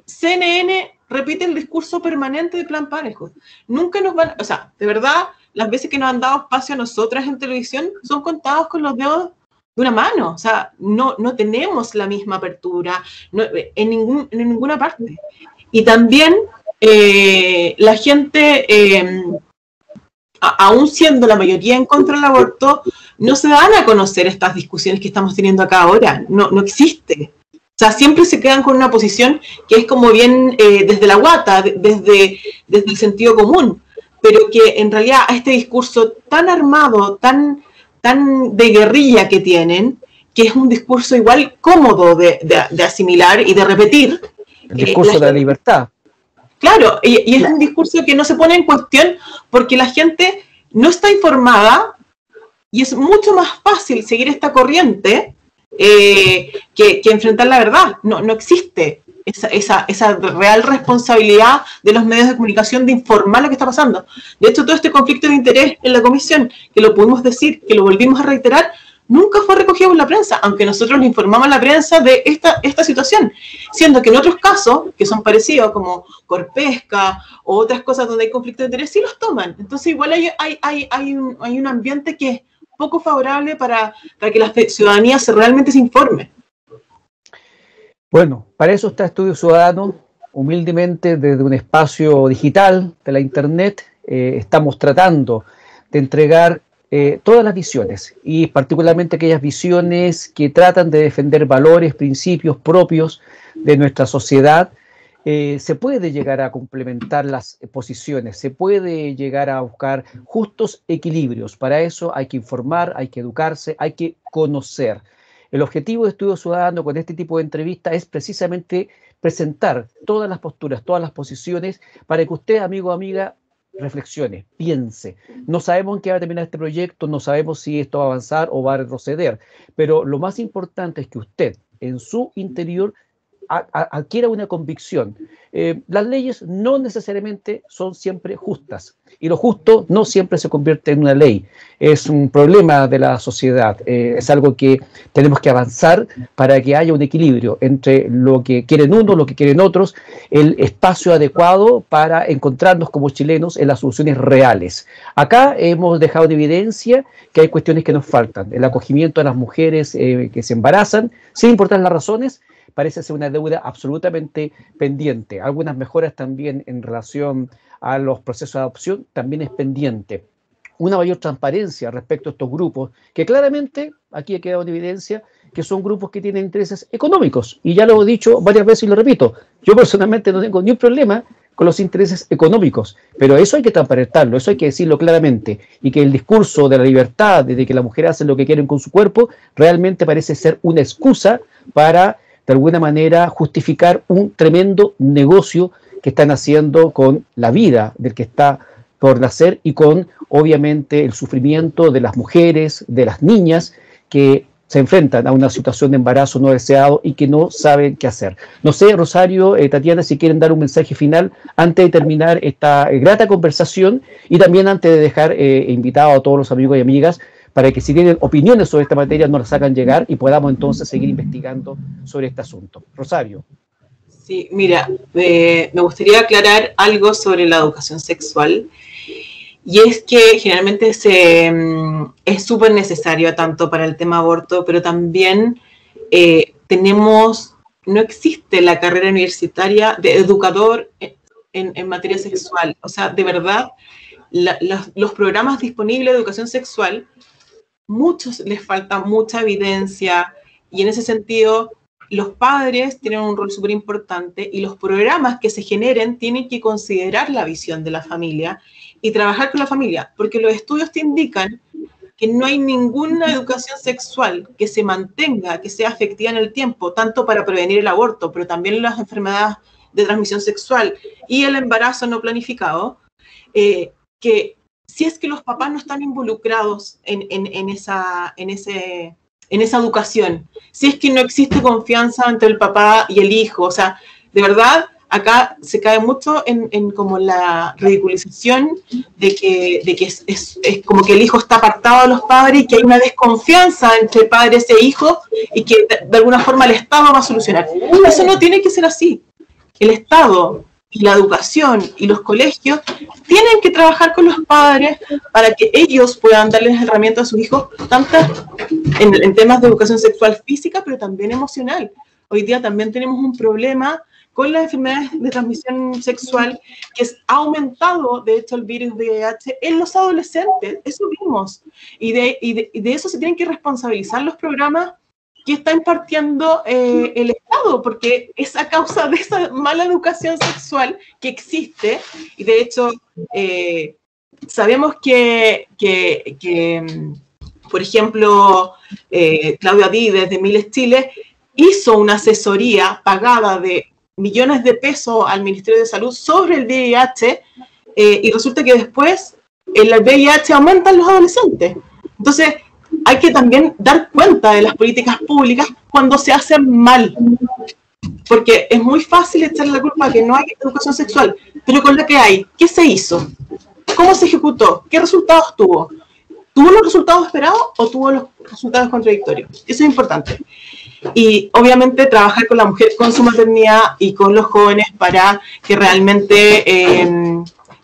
CNN repite el discurso permanente de Plan Parenthood. Nunca nos van... O sea, de verdad, las veces que nos han dado espacio a nosotras en televisión son contados con los dedos de una mano. O sea, no tenemos la misma apertura en ninguna parte. Y también la gente, aún siendo la mayoría en contra del aborto, no se dan a conocer estas discusiones que estamos teniendo acá ahora. No existe. O sea, siempre se quedan con una posición que es como bien desde la guata, desde el sentido común, pero que en realidad a este discurso tan armado, tan de guerrilla que tienen, que es un discurso igual cómodo de asimilar y de repetir. El discurso de la libertad. Claro, y es un discurso que no se pone en cuestión porque la gente no está informada y es mucho más fácil seguir esta corriente que enfrentar la verdad. No existe esa real responsabilidad de los medios de comunicación de informar lo que está pasando. De hecho, todo este conflicto de interés en la comisión, que lo pudimos decir, que lo volvimos a reiterar, nunca fue recogido por la prensa, aunque nosotros le informamos a la prensa de esta situación, siendo que en otros casos, que son parecidos, como Corpesca o otras cosas donde hay conflicto de interés, sí los toman. Entonces igual hay un ambiente que es poco favorable para que la ciudadanía realmente se informe. Bueno, para eso está Estudio Ciudadano, humildemente desde un espacio digital de la internet, estamos tratando de entregar todas las visiones, y particularmente aquellas visiones que tratan de defender valores, principios propios de nuestra sociedad. Se puede llegar a complementar las posiciones, se puede llegar a buscar justos equilibrios. Para eso hay que informar, hay que educarse, hay que conocer. El objetivo de Estudio Ciudadano con este tipo de entrevistas es precisamente presentar todas las posturas, todas las posiciones, para que usted, amigo o amiga, reflexione, piense. No sabemos en qué va a terminar este proyecto, no sabemos si esto va a avanzar o va a retroceder, pero lo más importante es que usted, en su interior, adquiera una convicción. Las leyes no necesariamente son siempre justas, y lo justo no siempre se convierte en una ley. Es un problema de la sociedad, es algo que tenemos que avanzar para que haya un equilibrio entre lo que quieren unos, lo que quieren otros, el espacio adecuado para encontrarnos como chilenos en las soluciones reales. Acá hemos dejado de evidencia que hay cuestiones que nos faltan. El acogimiento a las mujeres que se embarazan, sin importar las razones, parece ser una deuda absolutamente pendiente. Algunas mejoras también en relación a los procesos de adopción también es pendiente. Una mayor transparencia respecto a estos grupos, que claramente aquí ha quedado en evidencia que son grupos que tienen intereses económicos. Y ya lo he dicho varias veces y lo repito, yo personalmente no tengo ni un problema con los intereses económicos, pero eso hay que transparentarlo, eso hay que decirlo claramente, y que el discurso de la libertad, de que las mujeres hacen lo que quieren con su cuerpo, realmente parece ser una excusa para de alguna manera justificar un tremendo negocio que están haciendo con la vida del que está por nacer y con, obviamente, el sufrimiento de las mujeres, de las niñas que se enfrentan a una situación de embarazo no deseado y que no saben qué hacer. No sé, Rosario, Tatiana, si quieren dar un mensaje final antes de terminar esta grata conversación y también antes de dejar invitado a todos los amigos y amigas para que si tienen opiniones sobre esta materia nos las hagan llegar y podamos entonces seguir investigando sobre este asunto. Rosario. Sí, mira, me gustaría aclarar algo sobre la educación sexual, y es que generalmente es súper necesario tanto para el tema aborto, pero también no existe la carrera universitaria de educador en materia sexual. O sea, de verdad, los programas disponibles de educación sexual, muchos les falta mucha evidencia, y en ese sentido los padres tienen un rol súper importante, y los programas que se generen tienen que considerar la visión de la familia y trabajar con la familia, porque los estudios te indican que no hay ninguna educación sexual que se mantenga, que sea efectiva en el tiempo, tanto para prevenir el aborto, pero también las enfermedades de transmisión sexual y el embarazo no planificado, que si es que los papás no están involucrados en esa educación, si es que no existe confianza entre el papá y el hijo, o sea, de verdad, acá se cae mucho en como la ridiculización de que es como que el hijo está apartado de los padres y que hay una desconfianza entre padres e hijos y que de alguna forma el Estado va a solucionar. Eso no tiene que ser así. El Estado y la educación y los colegios tienen que trabajar con los padres para que ellos puedan darles herramientas a sus hijos, tanto en temas de educación sexual física, pero también emocional. Hoy día también tenemos un problema con las enfermedades de transmisión sexual, que ha aumentado, de hecho, el virus VIH en los adolescentes. Eso vimos. Y de eso se tienen que responsabilizar los programas que está impartiendo el Estado, porque es a causa de esa mala educación sexual que existe. Y de hecho, sabemos que por ejemplo, Claudia Vives de Miles Chile hizo una asesoría pagada de millones de pesos al Ministerio de Salud sobre el VIH, y resulta que después el VIH aumenta en los adolescentes. Entonces, hay que también dar cuenta de las políticas públicas cuando se hacen mal, porque es muy fácil echarle la culpa a que no hay educación sexual, pero con lo que hay, ¿qué se hizo? ¿Cómo se ejecutó? ¿Qué resultados tuvo? ¿Tuvo los resultados esperados o tuvo los resultados contradictorios? Eso es importante. Y obviamente trabajar con la mujer, con su maternidad y con los jóvenes para que realmente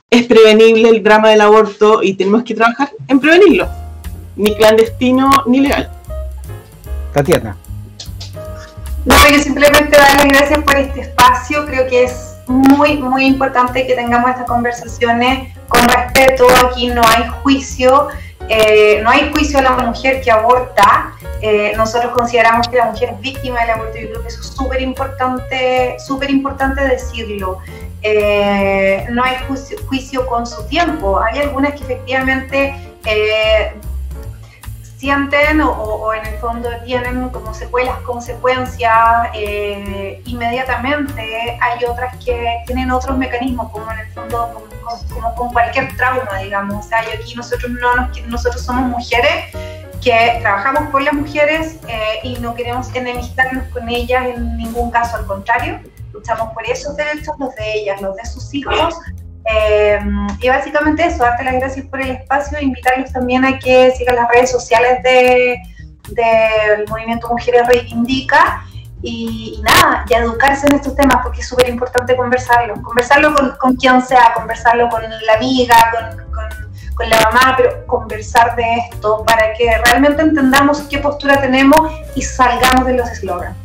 es prevenible el drama del aborto, y tenemos que trabajar en prevenirlo, ni clandestino ni legal. Tatiana. No, yo simplemente darles gracias por este espacio. Creo que es muy, muy importante que tengamos estas conversaciones con respeto. Aquí no hay juicio. No hay juicio a la mujer que aborta. Nosotros consideramos que la mujer es víctima del aborto, y creo que eso es súper importante decirlo. No hay juicio con su tiempo. Hay algunas que efectivamente sienten o en el fondo tienen como secuelas, consecuencias inmediatamente. Hay otras que tienen otros mecanismos, como en el fondo como con cualquier trauma, digamos. O sea, aquí nosotros somos mujeres que trabajamos por las mujeres y no queremos enemistarnos con ellas en ningún caso, al contrario, luchamos por esos derechos, los de ellas, los de sus hijos. Y básicamente eso, darte las gracias por el espacio e invitarlos también a que sigan las redes sociales del Movimiento Mujeres Reivindica y nada, y educarse en estos temas, porque es súper importante conversarlo con quien sea, conversarlo con la amiga, con la mamá, pero conversar de esto para que realmente entendamos qué postura tenemos y salgamos de los eslogans.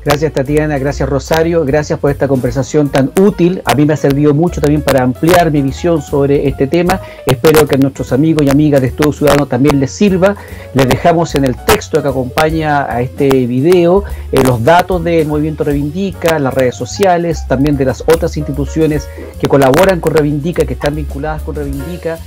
Gracias, Tatiana, gracias, Rosario, gracias por esta conversación tan útil. A mí me ha servido mucho también para ampliar mi visión sobre este tema. Espero que a nuestros amigos y amigas de Estudio Ciudadano también les sirva. Les dejamos en el texto que acompaña a este video los datos del Movimiento Reivindica, las redes sociales, también de las otras instituciones que colaboran con Reivindica, que están vinculadas con Reivindica,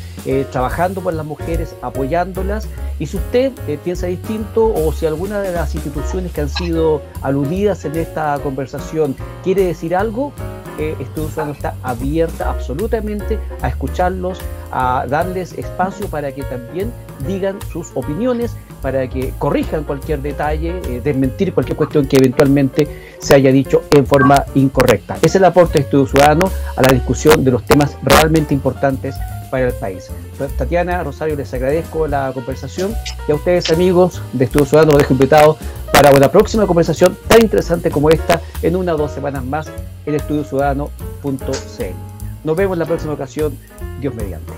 trabajando por las mujeres, apoyándolas. Y si usted piensa distinto, o si alguna de las instituciones que han sido aludidas en esta conversación quiere decir algo, Estudio Ciudadano está abierta absolutamente a escucharlos, a darles espacio para que también digan sus opiniones, para que corrijan cualquier detalle, desmentir cualquier cuestión que eventualmente se haya dicho en forma incorrecta. Ese es el aporte de Estudio Ciudadano a la discusión de los temas realmente importantes para el país. Tatiana, Rosario, les agradezco la conversación, y a ustedes, amigos de Estudio Ciudadano, los dejo invitados para una próxima conversación tan interesante como esta en 1 o 2 semanas más en estudiociudadano.cl. Nos vemos en la próxima ocasión, Dios mediante.